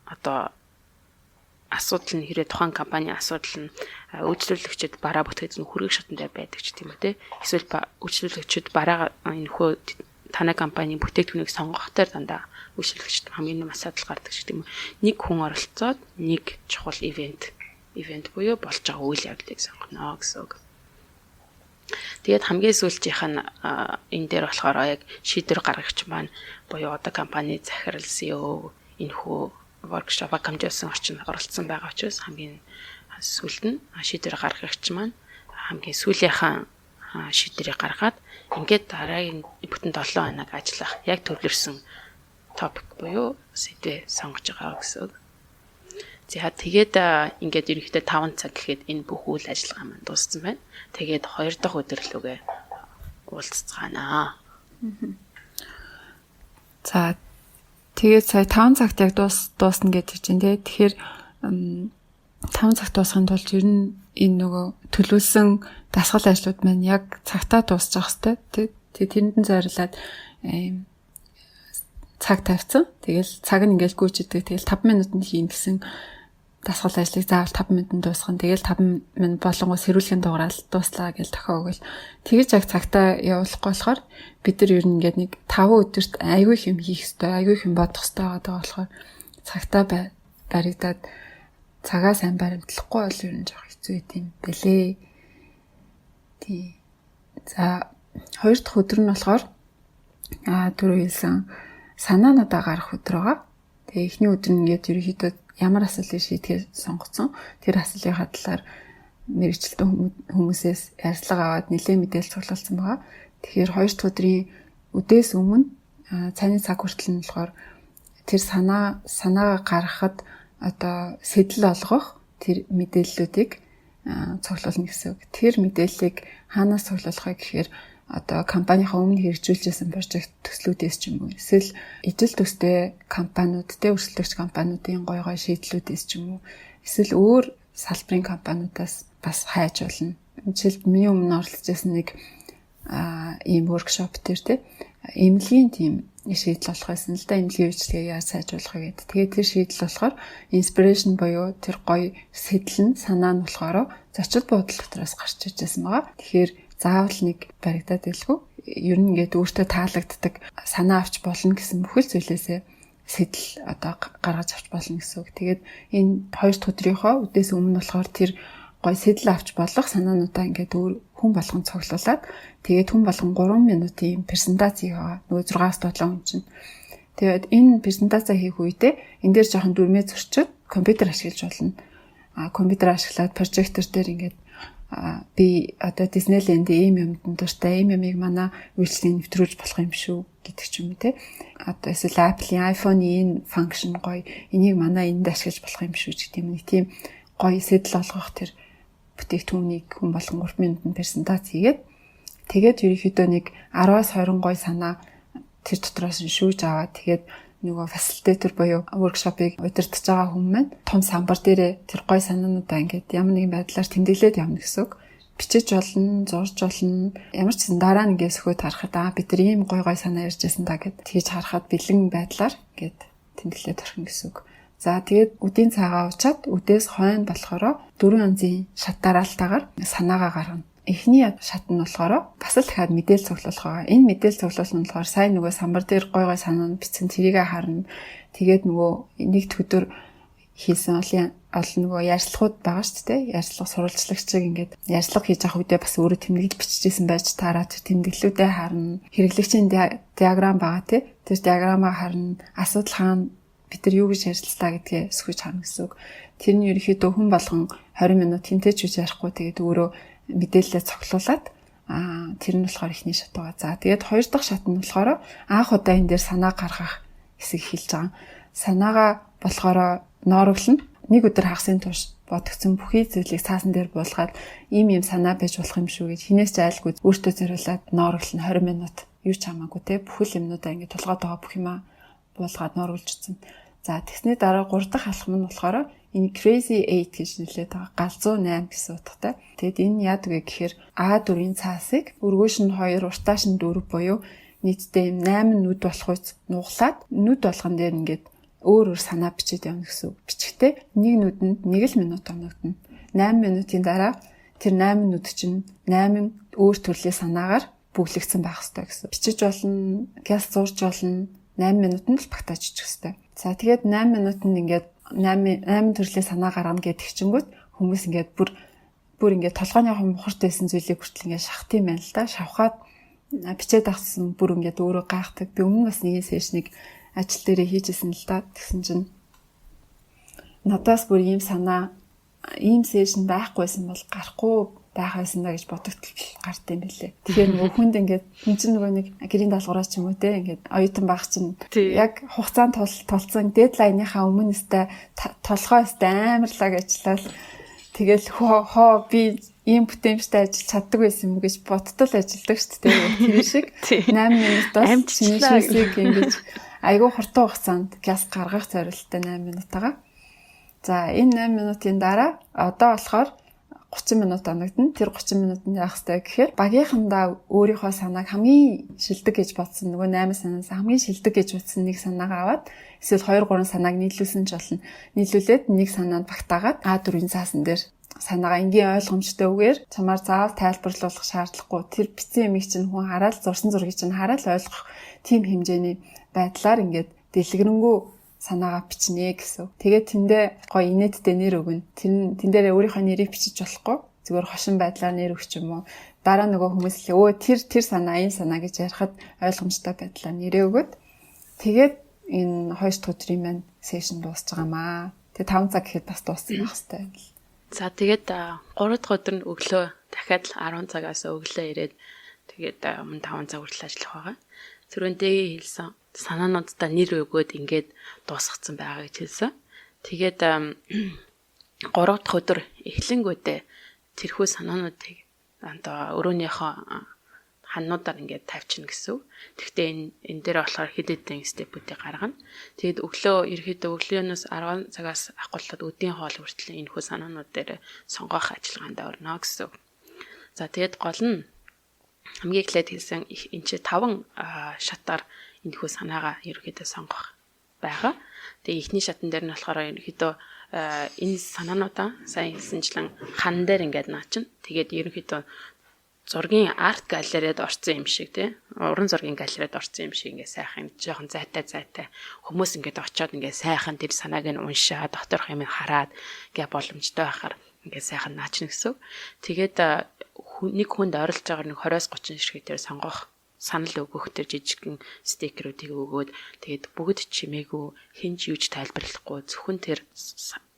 одоо асуудал нь хэрэг тухайн компани асуудал нь үйлчлүүлэгчид бараа бүтгэж хүрэх шатнд байдаг ч тийм үү те. Эсвэл үйлчлүүлэгчид бараа энэ хөө танай компани бүтээгдэхүүнийг сонгох дээр дандаа үйлчлэгчд хамгийн нэм асуудал гардаг ч тийм үү. Нэг хүн оролцоод нэг чухал ивент буюу болж байгаа үйл явдлыг сонгоно гэсэн үг. Тэгээд хамгийн сүүлчийнх нь энэ дээр болохоор яг шийдвэр гаргагч маань буюу одоо компани захирал CEO энэхүү workshop-а хамжуулсан орчинд оролцсон байгаа учраас хамгийн сүүлд нь шийдвэр гаргагч маань хамгийн сүүлийнхэн шийдвэрийг гаргаад ингээд дараагийн бүтэн 7 хоног ажиллах яг төвлөрсөн топик буюу сэдвээ сонгож байгаа гэсэн. За тэгээд ингээд ерөнхийдөө 5 цаг гэхэд энэ бүх үйл ажиллагаа маань дууссан байна. Тэгээд 2 дахь өдөрлөгөө уулзцгаанаа. За тэгээд сая 5 цагт яг дуусна гэдэг чинь тий. Тэгэхээр 5 цагт дуусгахын тулд ер нь энэ нөгөө төлөвлөсөн дасгал ажлууд маань яг цагтаа дуусчих хэвээр тий. Тэрэнд нь зориулаад цаг тавьсан. Тэгэл цаг нь ингээл гүйчдэг. Тэгэл 5 минутанд хийн гэсэн дасгал ажлыг заавал 5 минутанд дуусгах. Тэгэл 5 минут болонгоо сэрүүлгийн дугаараар дууслаа гэж тохиогвол тэгэж яг цагтаа явуулахгүй болохоор бид нар ер нь ингээд нэг 5 өдөрт аягүй юм хийх хэрэгтэй, аягүй юм бодох хэрэгтэй байгаа болохоор цагтаа баригдаад цагаа сайн баримтлахгүй бол ер нь жоох хэцүү юм бэлээ. Тий. За 2 дахь өдөр нь болохоор түрүү хэлсэн санаануудаа гарах өдөр байгаа. Тэгээ эхний өдөр нь ингээд ерөнхийдөө ямар асуудлыг шийдэхээ сонгоцсон. Тэр асуудлынхаа талаар мэрэгчлэн хүмүүсээс ярьцлага аваад нэлээд мэдээлэл цуглуулсан байгаа. Тэгэхээр 2 дахь өдрийн үдээс өмнө цайны цаг хүртэл нь болохоор тэр санаагаа гаргахад одоо сэтэл олгох тэр мэдээллүүдийг цуглуулна гэсэн үг. Тэр мэдээллийг хаанаас цуглуулах гэхээр одоо компанийнхаа өмнө хэрэгжүүлжсэн прожект төслүүдээс ч юм уу эсвэл ижил төстэй компаниудтэй өрсөлдөгч компаниудын гой шийдлүүдээс ч юм уу эсвэл өөр салбарын компаниудаас бас хайж болно. Жишээлбэл миний өмнө оролцож байсан нэг ийм workshop дээр те эмнэлгийн тийм шийдэл болох байсан л да. Эмнэлгийн үйлчлэгээ яаж сайжруулах вэ гэдэг. Тэгээд тэр шийдэл болохоор inspiration буюу тэр гоё сэтэл нь санаа нь болохоор зочид буудал дотроос гарч иж байсан байгаа. Тэгэхээр заавал нэг баригдаад байлгүй. Ер нь ингээд өөртөө таалагддаг санаа авч болно гэсэн бүхэл зүйлээсээ сэтэл одоо гаргаж авч болно гэсэн үг. Тэгээд энэ 2 дахь өдрийнхөө үдээс өмнө болохоор тэр гой сэтэл авч болох санаануудаа ингээд хүн болгон цуглуулад тэгээд хүн болгон 3 минутын презентац хийгаа нөгөө 6-7 хүн чинь. Тэгээд энэ презентацаа хийх үедээ энэ дээр жоохон дүрмээ зөрчиж компьютер ашиглаж болно. Компьютер ашиглаад прожектор дээр ингээд би одоо Disneyland ийм юмд дуртай ийм юмыг манай үйлчлэгийг нэвтрүүлж болох юм шүү гэдэг ч юм уу те. Одоо эсвэл Apple-ийн iPhone-ийн энэ функшн гоё энийг манай энд ашиглаж болох юм шүү гэх юм нэг тийм гоё сэтэл олгох тэр бүтээгдэхүүнийг хүн болгон 3 минутанд презентац хийгээд тэгээд ерөнхийдөө нэг 10-20 гоё санаа тэр дотроос нь шүүж аваад тэгээд нөгөө facilitator буюу workshop-ыг удирдах байгаа хүн маань том самбар дээрээ тэр гой санаануудаа ингээд ямар нэгэн байдлаар тэмдэглээд явна гэсэн үг. Бичиж болно, зурж болно. Ямар ч гэсэн дараа нь ингээд сөхөд харахад бид нар ийм гой санаа ярьж байсан да гэд тэгж харахад бэлэн байдлаар ингээд тэмдэглээд орхино гэсэн үг. За тэгээд үдийн цагаа уучаад үдээс хойно болохоор 4 янзын шат дараалтаагаар санаагаа гаргана. Эхний шат нь болохоор бас л дахиад мэдээлэл цуглуулах байгаа. Энэ мэдээлэл цуглуулах нь болохоор сайн нөгөө самбар дээр гой санаа нь бичсэн тэрийг харна. Тэгээд нөгөө нэгд өдөр хийсэн олон нөгөө ярьцлагууд байгаа шүү дээ. Ярьцлага сурвалжлагчийг ингээд ярьцлага хийж авах үедээ бас өөрөө тэмдэглэж бичижсэн байж таараа тэр тэмдэглэлүүдээ харна. Хэрэглэгчийн диаграм байгаа тий. Тэр диаграмаа харна. Асуудал хаана бид нар юу гэж ярьцлаа гэдгээ өсгөж харна гэсэн үг. Тэр нь ерөнхийдөө хүн болгон 20 минут тэнтэйч үж ярихгүй тэгээд өөрөө мэдээлэлээ цуглуулад тэр нь болохоор ихний шат байгаа. За тэгээд хоёр дахь шат нь болохоор анх удаа энэ дээр санаа гаргах хэсэг хэлж байгаа. Санаагаа болохоор ноороглоно. Нэг өдөр хагасын турш бодогдсон бүхий зүйлийг цаасан дээр буулгаад ийм санаа байж болох юм шүү гэж хинээс ч айлгүй өөртөө зориулаад ноороглоно 20 минут юу ч хамаагүй те бүхэл юмнуудаа ингэ тулгаад байгаа бүх юмаа буулгаад ноорглож утсан. За тэгсний дараа 3 дахь алхам нь болохоор энэ crazy 8 гэж нэрлэдэг байгаа. Галзуу 8 гэсэн утгатай. Тэгэд энэ яадаг вэ гэхээр A4-ийн цаасыг өргөөш нь 2, уртааш нь 4 буюу нийтдээ юм 8 нүд болох үс нуглаад нүд болгон дээр ингээд өөр санаа бичээд явна гэсэн үг. Бичгтээ нэг нүдэнд 1 л минут оногдно. 8 минутын дараа тэр 8 нүд чинь 8 өөр төрлийн санаагаар бүглэгдсэн байх хэрэгтэй гэсэн. Бичиж болно, гяс зурж болно. 8 минутанд л багтааж ичих хэрэгтэй. За тэгээд 8 минутанд ингээд 8 төрлийн санаа гаргана гэдэг чингүүт хүмүүс ингээд бүр ингээд толгойн мухарт байсан зүйлийг хүртэл ингээд шахах юм байна л да. Шавхаад бичээд авсан бүр ингээд өөрөө гайхдаг. Би өмнө бас нэг сешнийг ажил дээрээ хийжсэн л да. Тэгсэн чинь надаас бүр ийм санаа ийм сешн байхгүйсэн бол гарахгүй байх байсан да гэж бодогдол гарт юм билээ. Тэгэхээр нөгөө хүнд ингээд хүн чинь нөгөө нэг гэрийн даалгавраа ч юм уу те ингээд оюутан байх чинь яг хугацаанд тулцсан дедлайныхаа өмнө өстэй толгой өстэй амарлаг ажиллаад тэгэл хоо би ийм бүтээмжтэй ажиллаж чаддаг байсан юм гэж бодтол ажилладаг шүү дээ. Тэр шиг 8 минутаас шинжлэхийг ингэж айгүй хурдан хугацаанд газ гаргах зорилттой 8 минутаага. За энэ 8 минутын дараа одоо болохоор 30 минут оногдно. Тэр 30 минутанд яах вэ гэхээр багийнхандаа өөрийнхөө санааг хамгийн шилдэг гэж бодсон нөгөө 8 санаас хамгийн шилдэг гэж утсан нэг санаагаа аваад эсвэл 2 3 санааг нийлүүлсэн ч болно. Нийлүүлээд нэг санаанд багтаагаад A4-ийн цаасан дээр санаагаа энгийн ойлгомжтой үгээр чамаар заавал тайлбарлуулах шаардлагагүй. Тэр бичсэн юмыг чинь хүн хараад зурсан зургийг чинь хараад ойлгох тийм хэмжээний байдлаар ингээд дэлгэрэнгүй санаагаа бичнэ гэсэн. Тэгээд тэндээ гоё инээдтэй нэр өгнө. Тэн дээрээ өөрийнхөө нэрийг бичиж болохгүй. Зүгээр хошин байдлаар нэр өгч юм уу. Дараа нөгөө хүмүүс л өө тэр санаа энэ санаа гэж ярихад ойлгомжтой байдлаар нэрээ өгöd. Тэгээд энэ 2 дахь өдрийн маань сешн дуусж байгаамаа. Тэгээд 5 цаг гэхэд бас дууссан байх хэвээр. За тэгээд 3 дахь өдөр нь өглөө дахиад 10 цагаас өглөө ирээд тэгээд өмнө 5 цаг хүртэл ажиллах байгаа. Түрүүндээ хэлсэн санаануудаа нэр өгөөд ингээд дуусгацсан байгаа гэж хэлсэн. Тэгээд 3 дахь өдөр эхлэнгүүтээ тэрхүү санаануудыг өрөөнийхөө ханнуудаар ингээд тавьчихна гэсэн. Тэгэхдээ энэ дээр болохоор хэд хэдэн степүүдийг гаргана. Тэгээд ерөөдөө өглөөнөөс 10 цагаас ахгуултад өдийн хоол хүртэл энэ хүү санаанууд дээр сонгох ажиллагаанд орно гэсэн. За тэгээд гол нь хамгийн эхлээд хэлсэн энэ чи 5 шатаар энэ хүү санаагаа ерөөдөө сонгох байгаа. Тэгээ эхний шатн дээр нь болохоор ерөөдөө энэ санаануудаа сайн хэлсэнчлэн хан дээр ингээд наачин. Тэгээд ерөөдөө зургийн арт галерейд орсон юм шиг тий. Уран зургийн галерейд орсон юм шиг ингээ сайхан жоохон зайтай хүмүүс ингээд очиод ингээ сайхан тэр санааг нь уншаад доторх юм хараад ингээ боломжтой байхаар ингээ сайхан наачна гэсэн. Тэгээд нэг хүнд ойролж байгаа нэг 20-30 ширхтээр сонгох санал өгөх тэр жижигхэн стикерүүдийг өгөөд тэгээд бүгд чимээгүй хинж юуж тайлбарлахгүй зөвхөн тэр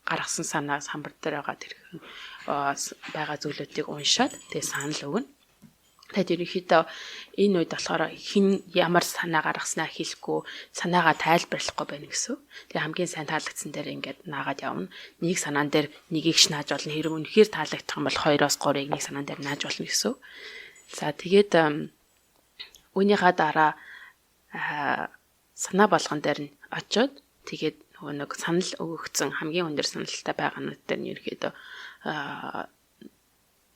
гаргасан санаа самбар дээр байгаа тэр байгаа зүйлүүдийг уншаад тэгээд санал өгнө. Тэгээд ерөнхийдөө энэ үед болохоор хин ямар санаа гаргаснаа хэлэхгүй санаагаа тайлбарлахгүй байна гэсэн. Тэгээд хамгийн сайн таалагдсан дээр ингээд наагаад явна. Нэг санаан дээр нэгийг ш нааж болно. Хэрэг үнэхээр таалагдах юм бол 2-оос 3-ыг нэг санаан дээр нааж болно гэсэн. За тэгээд үүнийхээ дараа санаа болгон дээр нь очиод тэгээд нөгөө нэг санал өгөгдсөн хамгийн өндөр саналтай байгаанууд дээр нь ерөөдөө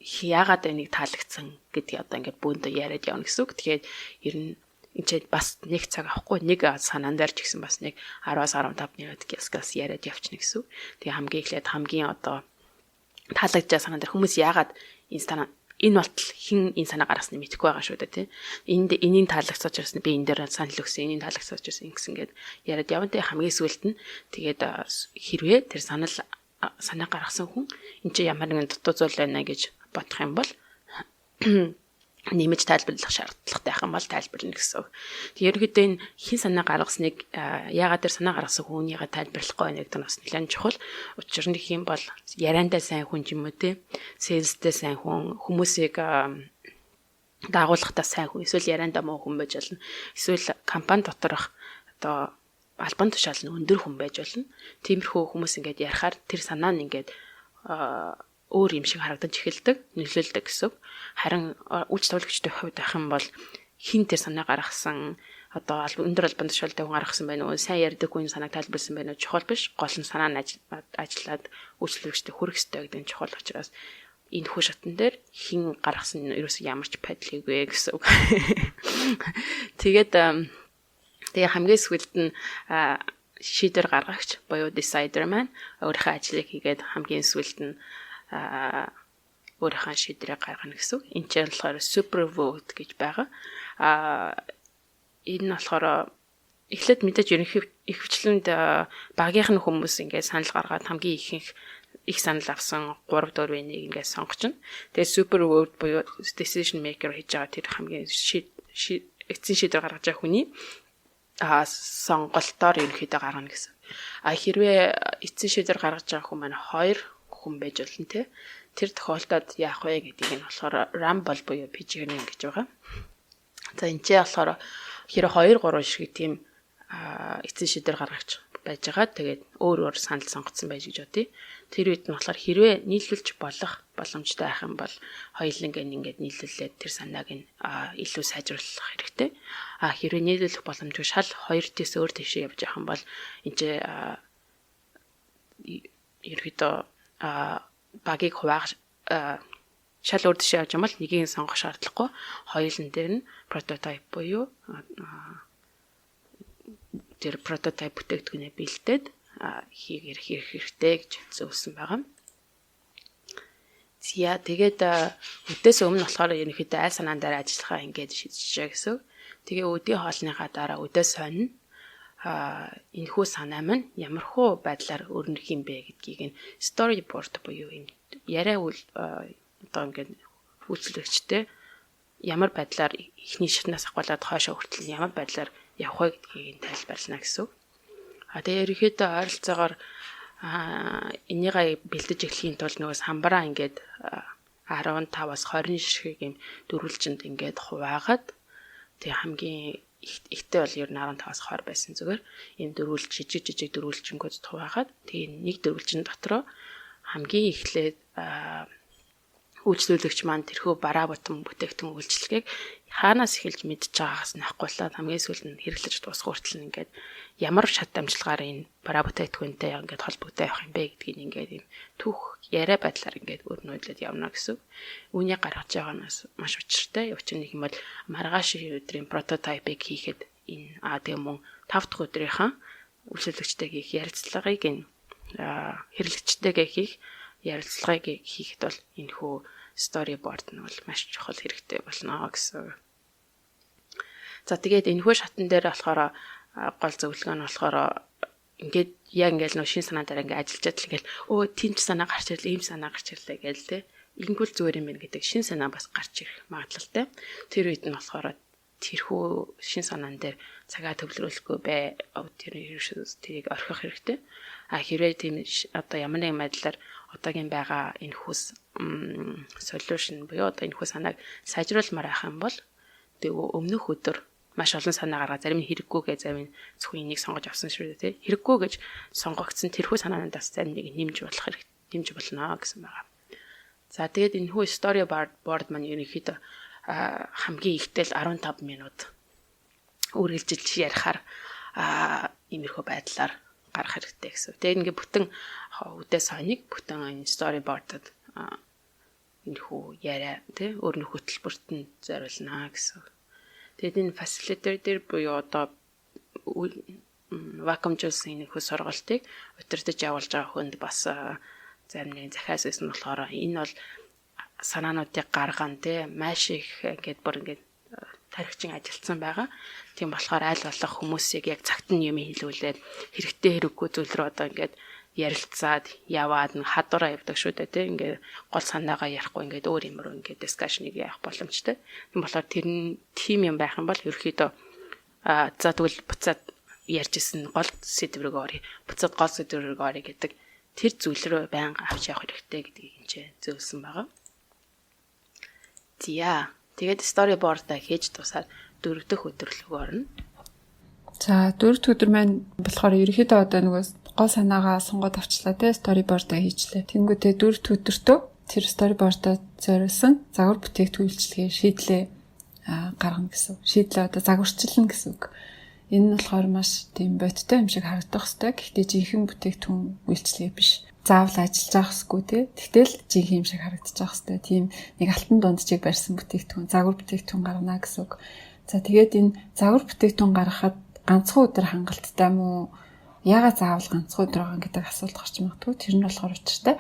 яагаад энийг таалагдсан гэдгийг одоо ингээд бүүндээ яриад явна гэсэн үг. Тэгээд ер нь энэ бас нэг цаг авахгүй нэг санаан дээр ч гэсэн бас нэг 10-аас 15 минут гяскас яриад явчихна гэсэн үг. Тэгээ хамгийн эхлээд хамгийн одоо таалагдж байгаа санаан дээр хүмүүс яагаад энэ болтол хин энэ санаа гаргасны мэдэхгүй байгаа шүү дээ тий. Энийг таалагдсаж ирсэн би энэ дээр санал өгсөн, энийг таалагдсаж ирсэн ингэсэн гээд яриад явна. Тэгээ хамгийн сүүлд нь тэгээд хэрвээ тэр санаа гаргасан хүн энэ чи ямар нэгэн дутуу зүйл байна гэж бодох юм бол нэмж тайлбарлах шаардлагатай байх юм бол тайлбарлана гэсэн үг. Тэгээд ерөнхийдөө энэ хин санаа гаргасныг яагаад тэр санаа гаргасан хүнийгээ тайлбарлахгүй байна гэдэг нь бас нэлээд чухал. Учир нь их юм бол яриандаа сайн хүн юм уу те, сэлстэй сайн хүн, хүмүүсийг дагуулгатай сайн хүн, эсвэл яриандаа муу хүн байж болно. Эсвэл компани доторх одоо албан тушаал нь өндөр хүн байж болно. Тиймэрхүү хүмүүс ингээд ярихаар тэр санаа нь ингээд өөр юм шиг харагдаж эхэлдэг, нөлөөлдөг гэсэн. Харин үйлч тавлагчдын хувьд байх юм бол хин тэр санаа гаргасан одоо өндөр албан тушаалтай хүн гаргасан байна уу, сайн ярьдаг хүн санааг тайлбарласан байна уу чухал биш. Гол нь санаа нь ажиллаад үйлчлэгчтэй хүрэх ёстой гэдэг нь чухал учраас энэ хүү шатн дээр хин гаргасан нь ерөөсөө ямар ч пайдал хийгүй гэсэн үг. Тэгээд тэгээ хамгийн сүүлд нь шийдвэр гаргагч буюу decider маань өөрийнхөө ажлыг хийгээд хамгийн сүүлд нь өөрийнхөө шийдвэрийг гаргана гэсэн. Энэ ч болохоор super vote гэж байгаа. Энэ болохоор эхлээд мэдээж ихэвчлэнд багийнх нь хүмүүс ингээд санал гаргаад хамгийн их санал авсан 3-4-ийн нэг ингээд сонгочихно. Тэгээ super vote буюу decision maker хийж байгаа тэр хамгийн эцсийн шийдвэр гаргаж байгаа хүний сонголтоор ерөнхийдөө гаргана гэсэн. Хэрвээ эцсийн шийдвэр гаргаж байгаа хүн маань 2 хүн байж болно те. Тэр тохиолдолд яах вэ гэдгийг нь болохоор rumble буюу pigeoning гэж байгаа. За энэ ч болохоор хэрэг 2-3 шиг тийм эцсийн шийдвэр гаргагч байж байгаа. Тэгээд өөр санал сонгоцсон байж гэж бодъё. Тэр үед нь болохоор хэрвээ нийлүүлж болох боломжтой байх юм бол хоёуланг ингээд нийлүүлээд тэр санааг нь илүү сайжруулах хэрэгтэй. Хэрвээ нийлүүлэх боломжгүй шал 2-ээс өөр тийшээ явж явах юм бол энэ ерөөдөө багийг хуваах шал өөр тийшээ явж байгаа бол нэгийг сонгох шаардлагагүй. Хоёулын дээр нь прототип буюу тэр прототип бүтээгдэхүүнээ бэлдээд хийх хэрэгтэй гэж зөвлөсөн байгаа. Тэгээд өдөөс өмнө болохоор ерөнхийдөө аль санаан дээр ажиллахаа ингэж шийдчихээ гэсэн. Тэгээ өдийн хоолныхаа дараа өдөө сонин энэхүү санаа маань ямархуу байдлаар өрнөх юм бэ гэдгийг нь storyboard буюу юм яриа одоо ингээд үйлчлэгчтэй ямар байдлаар ихний шатнаас ахуулаад хойшоо хүртэл ямар байдлаар явах вэ гэдгийг нь тайлбарлана гэсэн. Тэгээ ерөнхийдөө ойролцоогоор энийгээ бэлдэж эхлэхийн тулд нөгөө самбараа ингээд 15-аас 20 шиг юм дөрвөлжинд ингээд хуваагаад тэгээ хамгийн ихтэй бол ер нь 15-аас 20 байсан зүгээр ийм жижиг дөрвөлжингүүд хуваагаад тэгээ нэг дөрвөлжин дотроо хамгийн эхлээд үйлчлүүлэгч маань тэрхүү бараа бутам бүтээгдэхүүн үйлчлэгийг хаанаас эхэлж мэдж байгаагаас нь ахгуулаад хамгийн сүүлд нь хэрэглэж дуусах хүртэл ингээд ямар шат амжилгаар энэ бараа бүтээгдэхүүнтэй ингээд холбогдоо явах юм бэ гэдгийг ингээд ийм түүх яриа байдлаар ингээд өрнөдлөд явна гэсэн. Үүнийг гаргаж байгаагаас маш учиртай. Учир нь юм бол маргааш өдрийн прототипыг хийхэд энэ тэгээ мөн 5 дахь өдрийнхаа үйлчлэгчтэйг хийх ярилцлагыг энэ хэрэглэгчтэйгээ хийх ярилцлагыг хийхэд бол энэ хүү storyboard нь бол маш чухал хэрэгтэй болно гэсэн. За тэгээд энэ хүү шатн дээр болохоор гол зөвлөгөө нь болохоор ингээд яг ингээд нөө шин санаа дээр ингээд ажиллаж чадл ингээд тийм ч санаа гарч ирлээ, ийм санаа гарч ирлээ гээл те. Ингэвэл зүгээр юм байна гэдэг шин санаа бас гарч ирэх магадлалтай. Тэр үед нь болохоор тэрхүү шин санаан дээр цагаа төвлөрүүлэхгүй бай. Тэр тэрийг орхих хэрэгтэй. Хэрвээ тийм одоо ямар нэгэн байдлаар одоогийн байгаа энэ хүс solution буюу одоо энэ хүс санааг сайжруулмаар байх юм бол тэгээ өмнөх өдөр маш олон санаа гаргаад зарим нь хэрэггүйгээ зарим нь зөвхөн энийг сонгож авсан шүү дээ тий. Хэрэггүй гэж сонгогдсон тэрхүү санаанаас зарим нэг нэмж болно гэсэн байгаа. За тэгээд энэ хүү storyboard маань ерөнхийдөө хамгийн ихтэл 15 минут үргэлжилж ярихаар иймэрхүү байдлаар гарах хэрэгтэй гэсэн. Тэгээд ингээ бүтэн үдээс хоног бүтэн энэ storyboard-д энэхүү яриа тий өөрнөх хөтөлбөрт нь зориулнаа гэсэн. Тэгээд энэ facilitator дээр буюу одоо вакуумжуулсан энэхүү сургалтыг удирдах явуулж байгаа хүнд бас зарим нэгэн захиас гэсэн нь болохоор энэ бол санаануудыг гарган тий маш их ингээд бүр ингээд тархичин ажилтсан байгаа. Тийм болохоор аль болох хүмүүсийг яг цагт нь юм хэлүүлээд хэрэгтэй хэрэггүй зүйл рүү одоо ингээд ярилцаад яваад хадвараа явдаг шүү дээ тий ингээд гол санаагаа ярихгүй ингээд өөр юм руу ингээд дискшныг явах боломжтой. Тийм болохоор тэр нь тим юм байх юм бол ерөөхдөө за тэгвэл буцаад ярьжсэн гол сэдв рүү орё. Буцаад гол сэдв рүү орё гэдэг тэр зүйл рүү байнга авч явах хэрэгтэй гэдгийг энэ ч зөвлөсөн байгаа. Зя тэгээд storyboard-а хийж тусаад 4 дахь өдөр рүү орно. За 4 дахь өдөр маань болохоор ерөөхдөө одоо нөгөө гол санаагаа сонгоод авчлаа те storyboard-а хийчлээ. Тэнгүүтээ 4 дахь өдөртөө тэр storyboard-а зориулсан загвар бүтээгдэхүүн үйлчилгээ шийдлээ гаргана гэсэн. Шийдлээ одоо загварчлална гэсэн үг. Энэ нь болохоор маш тийм бодтой юм шиг харагдах хэвээр. Гэхдээ жинхэнэ бүтээгдэхүүн үйлчилгээ биш. Заавал ажиллаж байгаа хэсгүй те. Тэгтэл жинхэнэ юм шиг харагдаж байгаа хэвээр. Тийм нэг алтан дундчийг барьсан бүтээгдэхүүн, загвар бүтээгдэхүүн гаргана гэсэн үг. За тэгээд энэ загвар бүтээгдэхүүн гаргахад ганцхан өдөр хангалттай мó яагаад заавал ганцхан өдөр байгаа гэдэг асуулт гарч магадгүй. Тэр нь болохоор учиртай.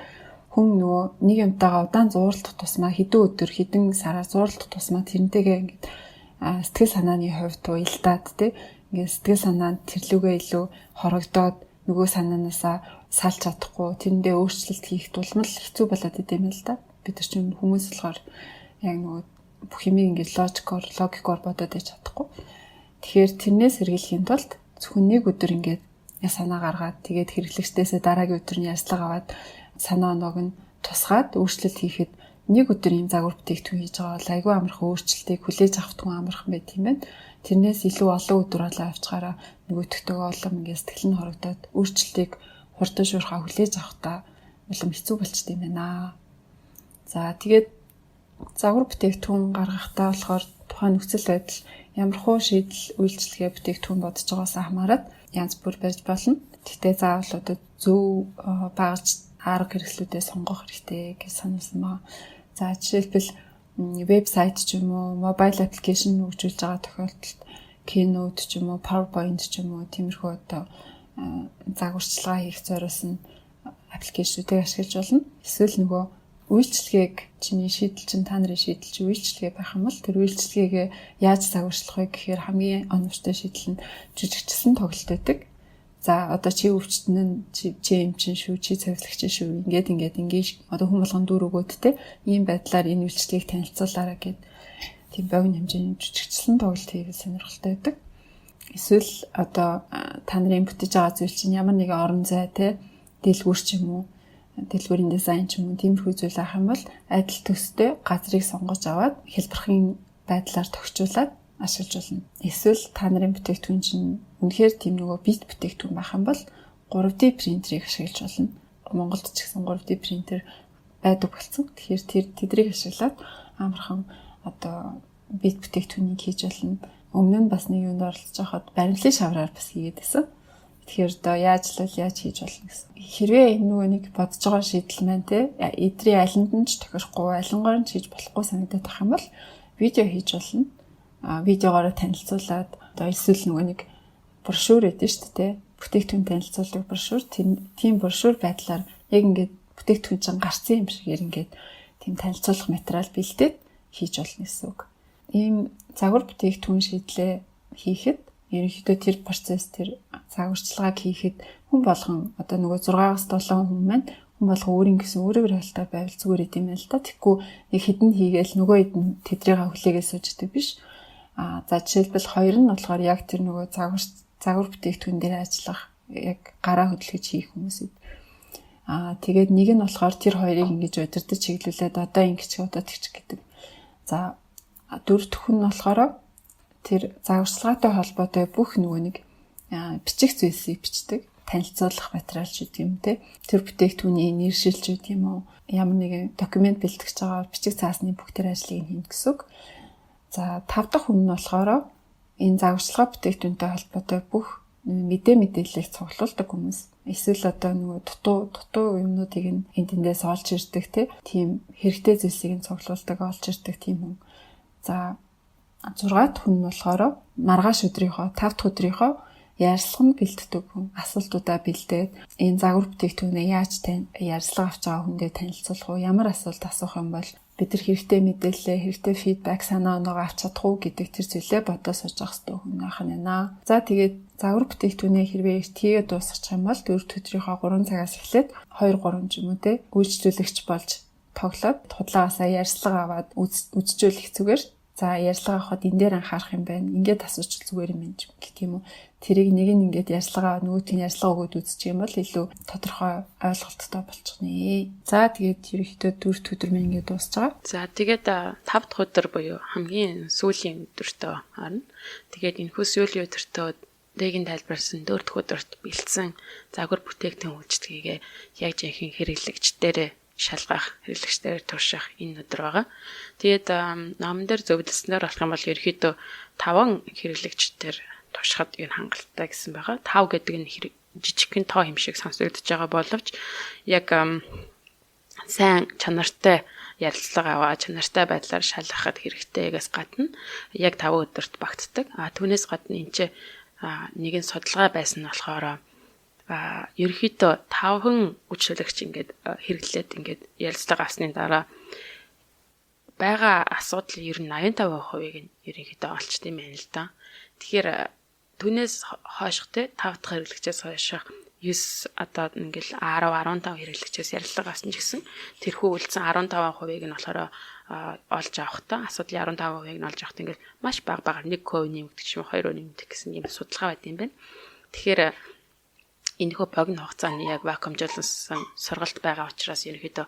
Хүн нөгөө нэг юмтайгаа удаан зууралдах тусмаа хэдэн өдөр хэдэн сараар зууралдах тусмаа тэрнтэйгээ ингээд сэтгэл санааны хувьд уялдаад те ингээд сэтгэл санаанд тэрлүүгээ илүү хорогдоод нөгөө санаанаасаа салж чадахгүй тэрэндээ өөрчлөлт хийх тулмал хэцүү болоод идэм л да. Бид нар чинь хүмүүс болохоор яг нөгөө бүх юм ингээд логикоор бодоод иж чадахгүй. Тэгэхээр тэрнээс сэргийлэхийн тулд зөвхөн нэг өдөр ингээд санаа гаргаад тэгээд хэрэглэгчдээсээ дараагийн өдөр нь ярьцлага аваад санаа оноог нь тусгаад өөрчлөлт хийхэд нэг өдөр ийм загвар бүтээгдэхүүн хийж байгаа бол айгүй амархан өөрчлөлтийг хүлээж авахдгүй амархан байт юм байна. Тэрнээс илүү олон өдөр болоо авчгаараа нөгөөдөгтөө улам ингээд сэтгэл нь хорогдоод өөрчлөлтийг хурдан шуурхаа хүлээж авахдаа улам хэцүү болчтой юм байна. За тэгээд загвар бүтээгдэхүүн гаргахдаа болохоор тухайн нөхцөл байдал ямархуу шийдэл үйлчилгээ бүтээгдэхүүн бодож байгаас хамаарат янз бүр барьж болно. Гэхдээ заавал одоо зөв багаж арга хэрэгслүүдээ сонгох хэрэгтэй гэж сануулсан маа. За жишээлбэл вебсайт ч юм уу, мобайл аппликейшн хөгжүүлж байгаа тохиолдолд Keynote ч юм уу, PowerPoint ч юм уу тиймэрхүү одоо загварчилгаа хийх зориулсан аппликейшнүүдийг ашиглаж болно. Эсвэл нөгөө үйлчилгээг чиний шийдэл чинь та нарын шийдэл чинь үйлчилгээ байх юм бол тэр үйлчилгээгээ яаж загварчлах вэ гэхээр хамгийн оновчтой шийдэл нь жижигчсэн тоглолт байдаг. За одоо чи өвчтөн нь чи юм чин шүү, чи цавилгач шүү. Ингээд одоо хүн болгон дүр өгөөд те ийм байдлаар энэ үйлчлэгийг танилцуулаарай гэд тийм богино хэмжээний жижигчсэн тоглолт хийх сонирхолтой байдаг. Эсвэл одоо та нарын бүтэж байгаа зүйл чинь ямар нэгэн орон зай те дэлгүүр ч юм уу, дэлгүүрийн дизайн ч юм уу тиймэрхүү зүйл авах юм бол адил төстэй газрыг сонгож аваад хэлбэрхийн байдлаар тохижуулаад ашиглаж болно. Эсвэл та нарын бүтээгдэхүүн чинь үнэхээр тийм нөгөө бит бүтээгдэхүүн байх юм бол 3D принтерийг ашиглаж болно. Монголд ч гэсэн 3D принтер байдаг болсон. Тэгэхээр тэдрийг ашиглаад амархан одоо бит бүтээгдэхүүнийг хийж болно. Өмнө нь бас нэг юунд оролцож байхад баримтлын шавраар бас хийгээд байсан. Тэгэхээр одоо яаж хийж болно гэсэн. Хэрвээ энэ нөгөө нэг бодож байгаа шийдэл маань те эдрийн алинд нь ч тохирохгүй, алингоор нь хийж болохгүй санагдаад байх юм бол видео хийж болно. Видеогоор танилцуулаад одоо эсвэл нөгөө нэг брошюр гэдэг шүү дээ. Бүтээгдэхүүн танилцуулдаг брошюр. Тийм брошюр байдлаар яг ингээд бүтээгдэхүүн чинь гарсан юм шиг ингээд тийм танилцуулах материал бэлдээд хийж болно гэсэн үг. Ийм загвар бүтээгдэхүүн шийдлээ хийхэд ерөнхийдөө тэр процесс тэр загварчилгааг хийхэд хүн болгон одоо нөгөө 6-7 хүн маань хүн болгон өөрийн гэсэн өөрөөр хайлтаар байвал зүгээр идэм байл та. Тэгэхгүй нэг хідэн хийгээл нөгөө хідэн тэдрийг хүлээгээ сууждаг биш. За жишээлбэл хоёр нь болохоор яг тэр нөгөө загвар бүтээгдэхүүн дээр ажиллах яг гараа хөдөлгөж хийх хүмүүсэд. Тэгээд нэг нь болохоор тэр хоёрыг ингэж удирдах чиглүүлээд одоо ингэж гэдэг. За дөрөв дэх нь болохоор тэр загварчилгаатай холбоотой бүх нөгөө нэг бичих зүйлсийг бичдэг, танилцуулах материал ч гэдэг юм те. Тэр бүтээгдэхүүний нэршилж гэдэг юм уу? Ямар нэгэн документ бэлтгэж байгаа бичих цаасны бүх тэр ажлыг хийн гэсэн үг. За 5 дахь хүн нь болохоор энэ загварчилгаа бүтээгдэхүүнтэй холбоотой бүх мэдээллийг цуглуулдаг хүмүүс. Эсвэл одоо нөгөө дутуу юмнуудыг эндээс олж ирдэг тийм хэрэгтэй зүйлсийг цуглуулдаг, олж ирдэг тийм хүн. За 6 дахь хүн нь болохоор маргааш өдрийнхөө 5 дахь өдрийнхөө ярилцлага бэлддэг хүн. Асуултуудаа бэлдээд энэ загвар бүтээгдэхүүнээ яаж ярилцлага авч байгаа хүндээ танилцуулах уу? Ямар асуулт асуух юм бол бид нар хэрэгтэй мэдээлэл, хэрэгтэй фидбек, санаа оноогоо авч чадах уу гэдэг тэр зүйлээ бодож сууж явах хэрэгтэй хүн байх нь байна. За тэгээд загвар бүтээгдэхүүнээ хэрвээ эртгээ дуусгачих юм бол 4 өдрийнхөө 3 цагаас эхлээд 2-3 ч юм уу үйлчлүүлэгч болж тоглоод худлаагаасаа ярилцлага аваад үзжүүлэх зүгээр. За ярилцлага авахад энэ дээр анхаарах юм байна. Ингээд асуучих зүгээр юм байна гэх юм уу. Тэрийг нэг нь ингээд ярилцлага нөгөөтийн ярилцлага өгөөд үзчих юм бол илүү тодорхой ойлголттой болчих нэ. За тэгээд ерөнхийдөө 4 дахь өдөр мэн ингээд дуусж байгаа. За тэгээд 5 дахь өдөр буюу хамгийн сүүлийн өдөртөө харна. Тэгээд энэхүү сүүлийн өдөртөө дэгийн тайлбарсан 4 дахь өдөрт бэлдсэн загвар бүтээгдэхүүн үйлчлэгээ яг жинхэнэ хэрэглэгчдэрээ шалгах, хэрэглэгчдээр турших энэ өдөр байгаа. Тэгээд номон дээр зөвлөснөөр болох юм бол ерөөхдөө 5 хэрэглэгчдээр туршихад энэ хангалттай гэсэн байгаа. 5 гэдэг нь жижигхэн тоо юм шиг сонсогдож байгаа боловч яг сайн чанартай ярилцлага аваа, чанартай байдлаар шалгахад хэрэгтэйгээс гадна яг 5 өдөрт багтдаг. Түүнээс гадна энэ нэгэн судалгаа байсан нь болохоор ерөөхдөө 5 үйлчлүүлэгч ингээд хэрэглээд ингээд ярилцлага авсны дараа байгаа асуудал ер нь 85%-ийг нь ерөнхийдөө олчт юм байна л да. Тэгэхээр түүнээс хойшх 5 дахь хэрэглэгчээс хойших 9 одоо ингээл 10 15 хэрэглэгчээс ярилцлага авсан ч гэсэн тэрхүү үлдсэн 15%-ийг нь болохоор олж авахтаа асуудлын 15%-ийг нь олж авахт ингээл маш бага 1% нэмэгдэх юм 2% нэмэгдэх гэсэн юм судалгаа байт юм байна. Тэгэхээр энэхүү богино хугацааны яг вакуумжуулсан сургалт байгаа учраас ерөөхдөө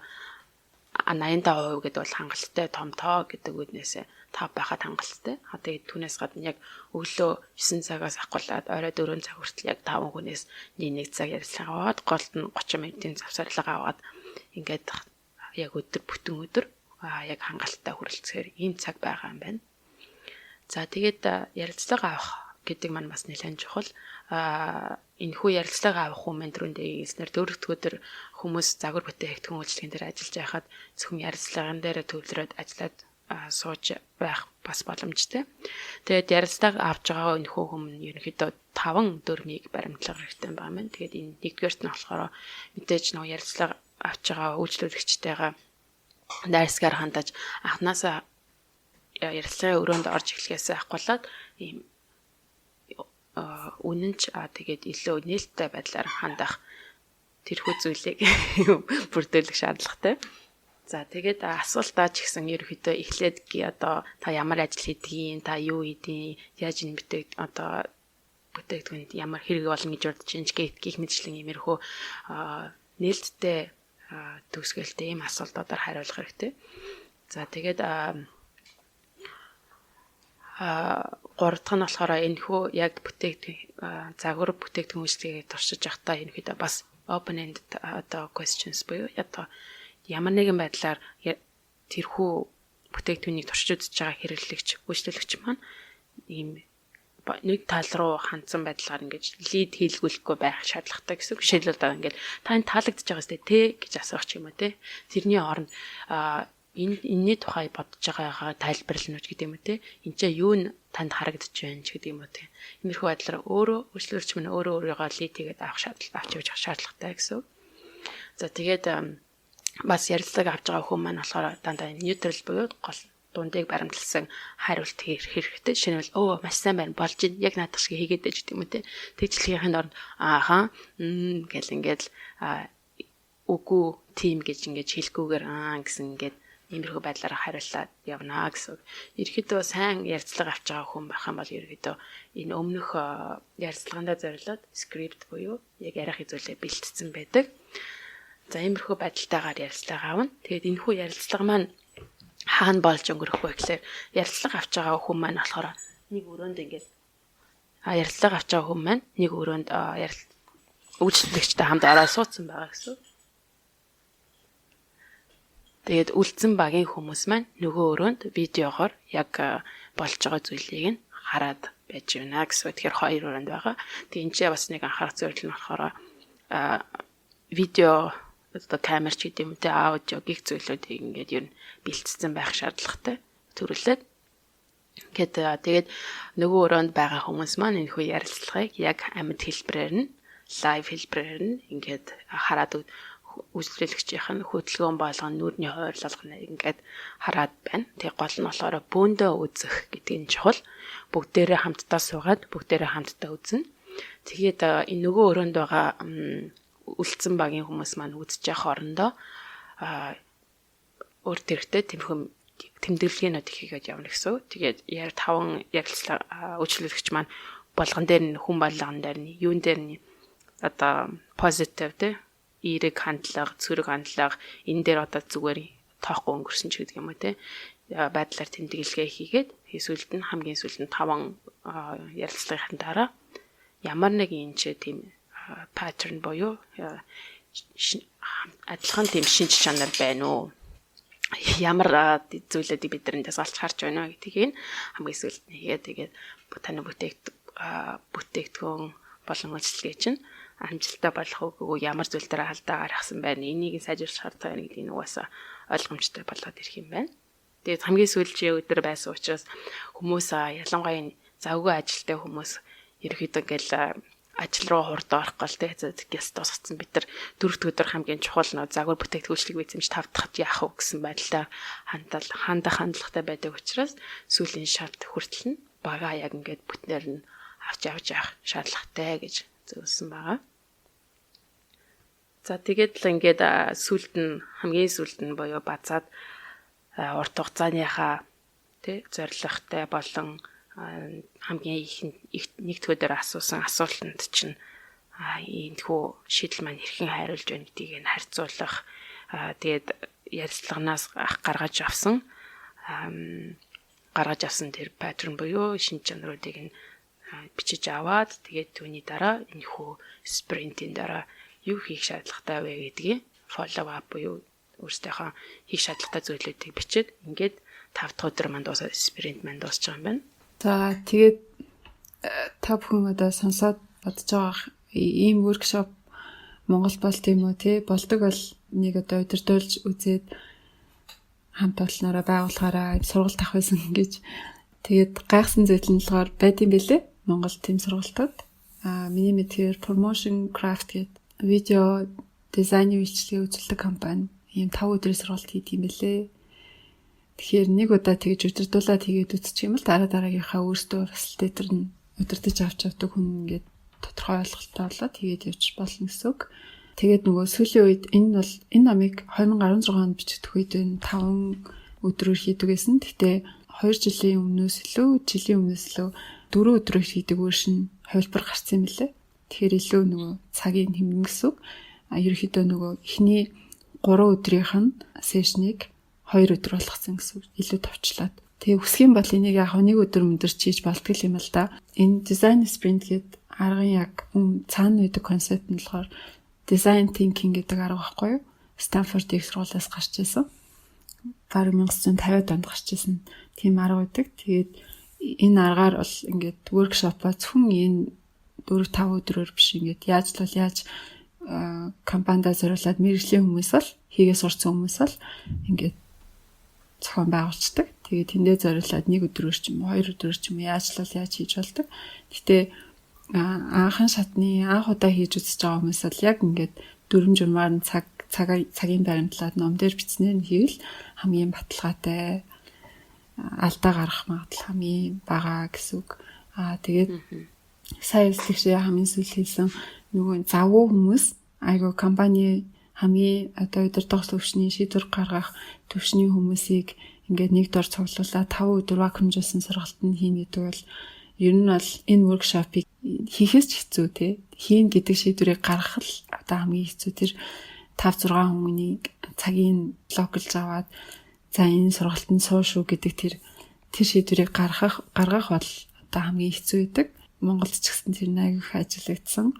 85% гэдэг бол хангалттай том тоо гэдэг үднээсээ 5 байхад хангалттай. Тэгээд түүнээс гадна яг өглөө 9 цагаас ахгуулаад орой 4 цаг хүртэл яг 5 хүнээс 1 цаг ярилцлага аваад голд нь 30 минутын завсарлага аваад ингээд яг бүтэн өдөр яг хангалттай хүрэлцэхээр ийм цаг байгаа юм байна. За тэгээд ярилцлага авах гэдэг маань бас нэлээд чухал. Энэхүү ярилцлага авах хүмүүс рүүндээ хэлснээр 4 дахь өдөр хүмүүс загвар бүтээгдэхүүн үйлчлэгэн дээр ажиллаж байхад зөвхөн ярилцлагын дээр төвлөрөөд ажиллаад сууж байх бас боломжтой. Тэгээд ярилцлага авч байгаа энэхүү хүмүүс ерөнхийдөө 5 дөрмийг баримтлах хэрэгтэй байгаа юм. Тэгээд энэ нэгдүгээрт нь болохоор мэдээж нөгөө ярилцлага авч байгаа үйлчлүүлэгчтэйгээ дайсгаар хандаж анханасаа ярилцлагын өрөөнд орж эхлэхээс ахгуулаад ийм үнэнч тэгээд илүү нээлттэй байдлаар хандах тэрхүү зүйлийг бүрдүүлэх шаардлагатай. За тэгээд асуултаа ч гэсэн ерөөхдөө эхлээд одоо та ямар ажил хийдгийг, та юу хийдгийг, яаж энэ бүтээгдэхүүнд ямар хэрэг болно гэж бодож чинь гэх мэтчлэн иймэрхүү нээлттэй төгсгөлтэй ийм асуултуудаар хариулах хэрэгтэй. За тэгээд 3 дахь нь болохоор энэхүү яг загвар бүтээгдэхүүн үйлчлэгийг туршиж явахдаа энэхүү бас open ended одоо questions буюу одоо ямар нэгэн байдлаар тэрхүү бүтээгдэхүүнийг туршиж үзэж байгаа хэрэглэгч үйлчлүүлэгч маань ийм нэг тал руу хандсан байдлаар ингэж лид хийлгүүлэхгүй байх шаардлагатай гэсэн. Жишээлбэл одоо ингээд та энэ таалагдж байгаа сте тэ гэж асуух ч юм уу те. Тэрний оронд энэний тухай бодож байгаагаа тайлбарлана ч гэдэг юм уу те. Энд чинь юу н танд харагдаж байна ч гэдэг юм уу те. Иймэрхүү байдлаар өөрөө үйлчлүүлэгч мань өөрийгөө лид хийгээд авах шаардлагатай гэсэн. За тэгээд бас ярилцлага авч байгаа хүмүүс маань болохоор дандаа neutral буюу гол дундыг баримтлсан хариулт хэрэгтэй. Жишээлбэл маш сайн байна болж ин яг наадах шиг хийгээд байж гэдэг юм үү те. Тэгжлэхийн оронд гэл ингээд үгүй тим гэж ингээд хэлэхгүйгээр гэсэн ингээд иймэрхүү байдлаар хариулаад явна гэсэн. Ерөнхийдөө сайн ярилцлага авч байгаа хүн байх юм бол ерөнхийдөө энэ өмнөх ярилцлагандаа зориулаад скрипт буюу яг ярих зүйлээ бэлтцсэн байдаг. За иймэрхүү байдалтайгаар ярилцлага авна. Тэгээд энэхүү ярилцлага маань хаана болж өнгөрөх вэ гэхээр ярилцлага авч байгаа хүн маань болохоор нэг өрөөнд ингээд ярилцлага авч байгаа хүн маань нэг өрөөнд үйлчлэгчтэй хамт ороод суудсан байгаа гэсэн. Тэгээд үлдсэн багийн хүмүүс маань нөгөө өрөөнд видеогоор яг болж байгаа зүйлийг нь хараад байж байна гэсэн. Тэгэхээр 2 өрөөнд байгаа. Тэгээ энэ ч бас нэг анхаарах зорилго нь болохоор видео одоо камер ч гэдэм үү аудио гих зүйлүүдийг ингээд ер нь бэлтцсэн байх шаардлагатай төрүүлээд тэгээд нөгөө өрөөнд байгаа хүмүүс маань энэ хүү ярилцлагыг яг амьд хэлбэрээр нь лайв хэлбэрээр нь ингээд хараад үйлчлэгчийнх нь хөдөлгөөн болгон нүрийн хойрлолго ингээд хараад байна. Тэгээ гол нь болохоор бөөндөө үзэх гэдэг нь чухал. Бүгдээрээ хамтдаа суугаад бүгдээрээ хамтдаа үзнэ. Тэгээд энэ нөгөө өрөөнд байгаа үлдсэн багийн хүмүүс маань үзэж явах орондоо өөр төрхтэй тэмдэглэгээнүүд хийгээд явна гэсэн. Тэгээд 5 ярилцлага үйлчлэгч маань болгон дээр нь хүн болгон дээр нь юун дээр нь одоо позитив те эерэг хандлага, цэрэг хандлага энэ дээр одоо зүгээр тоохгүй өнгөрсөн ч гэдэг юм уу те байдлаар тэмдэглэгээ хийгээд эсвэл нь хамгийн сүүлд нь 5 ярилцлагын дараа ямар нэг юм ч тийм паттерн боёо адилхан тийм шинж чанар байна уу? Ямар зүйлүүдийг бидэндээс олж харж байна вэ гэдгийг хамгийн сүүлд нь хийгээд тэгээд таны бүтээгдэхүүн болон үйлчлэгээ чинь амжилттай болох үгүй ямар зүйл дээр алдаа гаргасан байна. Энийг сайжруулах шаардлагатай байна гэдгийг угаасаа ойлгомжтой болоод ирэх юм байна. Тэгээд хамгийн сүүлчийн өдөр байсан учраас хүмүүс ялангуяа завгүй ажилтай хүмүүс ерөөхдөө ингээл ажил руу хурд орох гол те гэс тосгоцсон бид нар 4 өдөр хамгийн чухал нөө загвар бүтээгдэхүүнчлэг бийцэмж 5 дахьд яах вэ гэсэн байдлаар хандлагатай байдаг учраас сүүлийн шарт хүртэл нь бага яг ингээд бүтнээр нь авч явж явах шаардлагатай гэж зөвлөсөн байгаа. За тэгээд л ингээд хамгийн сүүлд нь боёо базаад урт хугацааныхаа тий зорилготой болон хамгийн их нэгдүгээр асуусан асуултанд чинь энэхүү шийдэл маань хэрхэн хариулж байна гэдгийг нь харьцуулах тэгээд ярилцлаганаас гаргаж авсан тэр паттерн буюу шинж чанаруудыг нь бичиж аваад тэгээд түүний дараа энэхүү спринтийн дараа юу хийх шаардлагатай вэ гэдгийг follow up буюу өөрсдийнхөө хийх шаардлагатай зүйлүүдийг бичиж ингээд 5 дахь өдөр манд дуусаад спринт манд дуусах юм байна. За тэгээд та бүхэн одоо сонсоод бодож байгаа ийм workshop Монгол бол тийм үү те болдог бол нэг одоо удирдуулж үзээд хамт олнороо байгуулахаараа сургалт авах байсан гэж тэгээд гайхсан зүйл нь болохоор байдсан бэлээ Монгол тийм сургалтууд миний мэдхээр promotion craft гэдэг видео дизайны үйлчлэгээ үзүүлдэг компани ийм 5 өдрийн сургалт хийдэг юм бэлээ. Тэгэхээр нэг удаа тэгж удирдуулаад хийгээд үзчих юм бол дараагийнхаа өөртөө фасилитатор нь удирдах авч явдаг хүн ингээд тодорхой ойлголттой болоод хийгээд явж болно гэсэн үг. Тэгээд нөгөө сүүлийн үед энэ номыг 2016 онд бичигдэх үед 5 өдрөөр хийдэг гэсэн. Гэхдээ 2 жилийн өмнөөс илүү 4 өдрөөр хийдэг вершин хувилбар гарсан юм лээ. Тэгэхээр илүү нөгөө цагийн хэмнэн гэсэн үг. Ерөнхийдөө нөгөө эхний 3 өдрийнх нь сешнийг 2 өдөр болгосон гэсэн үг. Илүү товчлаад. Тэгээ үсгийн бол энийг яг нэг өдөр мөндөрч хийж болтгол юм л да. Энэ design sprint гэдэг аргын яг цаана үүдэг концепт нь болохоор design thinking гэдэг арга байхгүй юу? Stanford их сургуулиас гарч ирсэн. Бараг 1950-ад онд гарч ирсэн тийм арга үүдэг. Тэгээд энэ аргаар бол ингээд workshop-а зөвхөн энэ 4-5 өдрөөр биш ингээд яаж компанида зориулаад мэргэжлийн хүмүүс бол хийгээ сурцсан хүмүүс бол ингээд зохион байгуулцдаг. Тэгээд тэндээ зориулаад 1 өдрөөр ч юм уу 2 өдрөөр ч юм уу яаж хийж болдог. Гэтэ анхан шатны анх удаа хийж үзэж байгаа хүмүүс бол яг ингээд дүрм журмаар нь цагийн баримтлаад ном дээр бичснээр нь хийвэл хамгийн баталгаатай алдаа гарах магадлал хамгийн бага гэсэн үг. Тэгээд сая үйлчлэгчээ хамгийн сүүл хэлсэн нөгөө завгүй хүмүүс айгу компани хамгийн одоо удирдах төвшний шийдвэр гаргах төвшний хүмүүсийг ингээд нэг дор цуглуулаад 5 өдөр вакуумжуулсан сургалтанд хийнэ гэдэг бол ер нь бол энэ workshop-ыг хийхээс ч хэцүү те хийн гэдэг шийдвэрийг гаргах л одоо хамгийн хэцүү тэр 5-6 хүмүүнийг цагийн блоклж аваад за энэ сургалтанд суу шүү гэдэг тэр шийдвэрийг гаргах бол одоо хамгийн хэцүү байдаг. Монголд ч гэсэн тэр нэг их ажиллагдсан.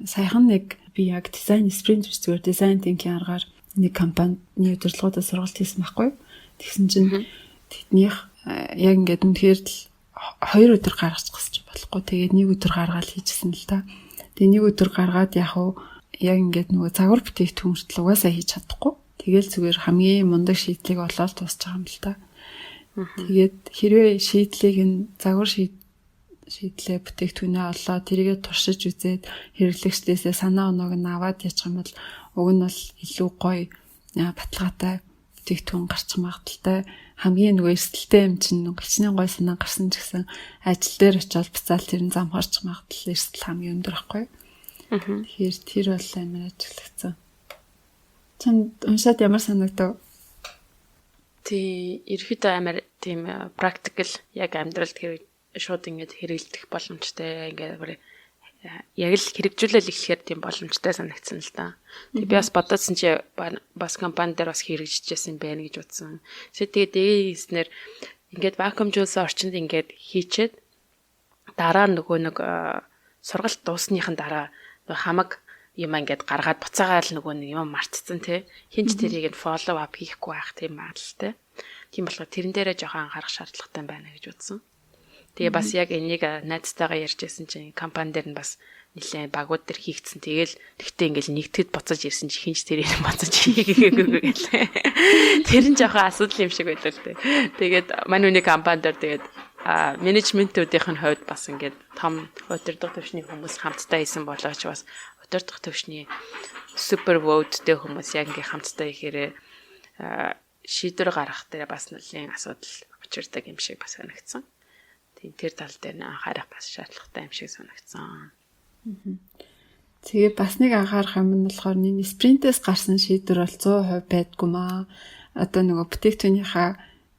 Саяхан нэг би яг design sprint зүгээр design thinking аргаар нэг компанид удирдлагуудад сургалт хийсэн байхгүй. Тэгсэн чинь тэднийх яг ингээд үнэхээр л 2 өдөр гаргачих гэж болохгүй. Тэгээд 1 өдөр гаргаад хийчихсэн л та. Тэгээд 1 өдөр гаргаад яг ингээд нөгөө загвар бүтээгдэхүүн хүртэл угаасаа хийж чадахгүй. Тэгэл зүгээр хамгийн мундаг шийдлийг олоод дуусч байгаа юм л та. Тэгээд хэрвээ шийдлийг нь загвар шийдлээ бүтээгдэхүүнээ олоо тэрийгэ туршиж үзээд хэрэглэгчдээсээ санаа оноог нь аваад яачих юм бол уг нь бол илүү гоё баталгаатай бүтээгдэхүүн гарч магадaltaй хамгийн нөгөө эрсдэлтэй юм чинь гिचнээ гоё санаа гарсан ч гэсэн ажил дээр очиод буцаал тэр нь зам хорч магадaltaй эрсдэл хамгийн өндөр байхгүй. Тэгэхээр тэр бол амар ажиглагдсан. Чанд уншаад ямар санагдав? Ерөөхдөө амар тийм практикал яг амьдралд шууд ингэж хэрэглэх боломжтой ингээд яг л хэрэгжүүлэл эхлэхээр тийм боломжтой санагдсан л та. Тэг би бас бодоодсэн чи бас компани дээр бас хэрэгжижсэн байх гэж бодсон. Тэгээд дээснэр ингээд вакуумжуулсан орчинд ингээд хийчээд дараа нөгөө нэг сургалт дуусныхан дараа хамаг юм ингээд гаргаад буцаагаал нөгөө нэг юм мартцсан тий. Хинч тэрийг нь фоллоу ап хийхгүй байх тийм магадлалтай. Тийм болохоор тэрэн дээрээ жоохон анхаарах шаардлагатай байна гэж бодсон. Тэгээ бас яг энийг найзтайгаа ярьжсэн чинь компани дээр нь бас нэлээд багууд дээр хийгдсэн. Тэгээл тэгтээ ингээл нэгтгэд буцаж ирсэн чи хинч тэрийг буцаж хийгээгүй гэлээ. Тэр нь жоохон асуудал юм шиг байлаа л дээ. Тэгээд манай үний компани дээр тэгээд менежментүүдийнх нь хувьд бас ингээд том удирдах төвчний хүмүүс хамтдаа хийсэн болооч бас удирдах төвчний супер водтэй хүмүүс яг ингээд хамтдаа ихээр шийдвэр гаргах дээр бас нэлийн асуудал учирдаг юм шиг бас санагдсан. Тэр тал дээр нь анхаарах бас шаардлагатай юм шиг санагдсан. Тэгээ бас нэг анхаарах юм нь болохоор нэг спринтээс гарсан шийдвэр бол 100% байдгүй маа. Одоо нөгөө бүтээгдэхүүнийхээ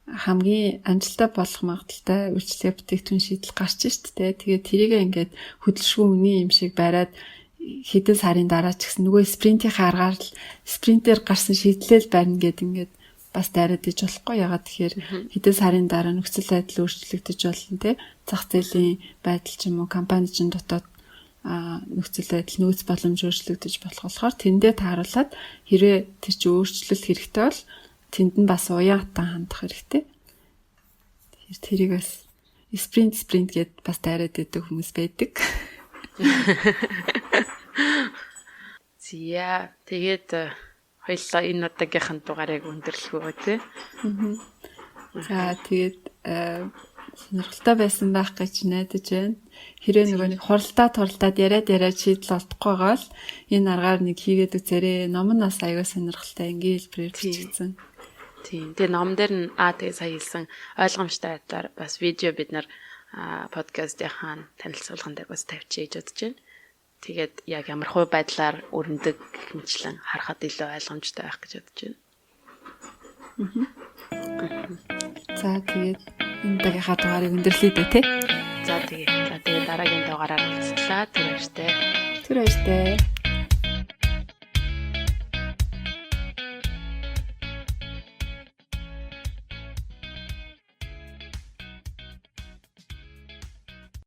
хамгийн амжилттай болох магадaltaй үйлчлэг бүтээгдэхүүн шийдэл гарч шүү дээ. Тэгээ тэрийг ингээд хөдөлшгүй үний юм шиг бариад хэдэн сарын дараа ч гэсэн нөгөө спринтийнхаа аргаар л спринтээр гарсан шийдлэл барина гэдэг ингээд бас дайраад иж болохгүй. Ягаад тэгэхээр хэдэн сарын дараа нөхцөл байдал өөрчлөгдөж болно те. Зах зээлийн байдал ч юм уу компани чинь дотоод нөхцөл байдал нөөц боломж өөрчлөгдөж болохоор тэндээ тааруулаад хэрвээ тэр чинь өөрчлөлт хэрэгтэй бол тэнд нь бас уян хатан хандах хэрэгтэй. Тэгэхээр тэрийг бас спринт гэд бас дайраад идэг хүмүүс байдаг. Зя тэгээд хоёлаа энэ удаагийнхан дугаарыг өндөрлөхөө тий. За тэгээд сонирхолтой байсан байх гэж найдаж байна. Хэрвээ нөгөө нэг хуралдаад яриад шийдэл олдохгүй байгаа л энэ аргаар нэг хийгээд үзээрэй. Ном нь бас аягүй сонирхолтой ингээл хэлбэрээр бичигдсэн. Тийм. Тэгээ ном дээр нь тэгээ сая хэлсэн ойлгомжтой байдлаар бас видео бид нар подкастынхаа танилцуулган дээр бас тавьчих гэж бодож байна. Тэгээд яг ямар хувь байдлаар өрнөдөг гэх мэтлэн харахад илүү ойлгомжтой байх гэж бодож байна. За тэгээд энэ удаагийнхаа дугаарыг өндөрлөе дээ тий. За тэгээд дараагийн дугаараар уулзлаа. Тэр баяртай.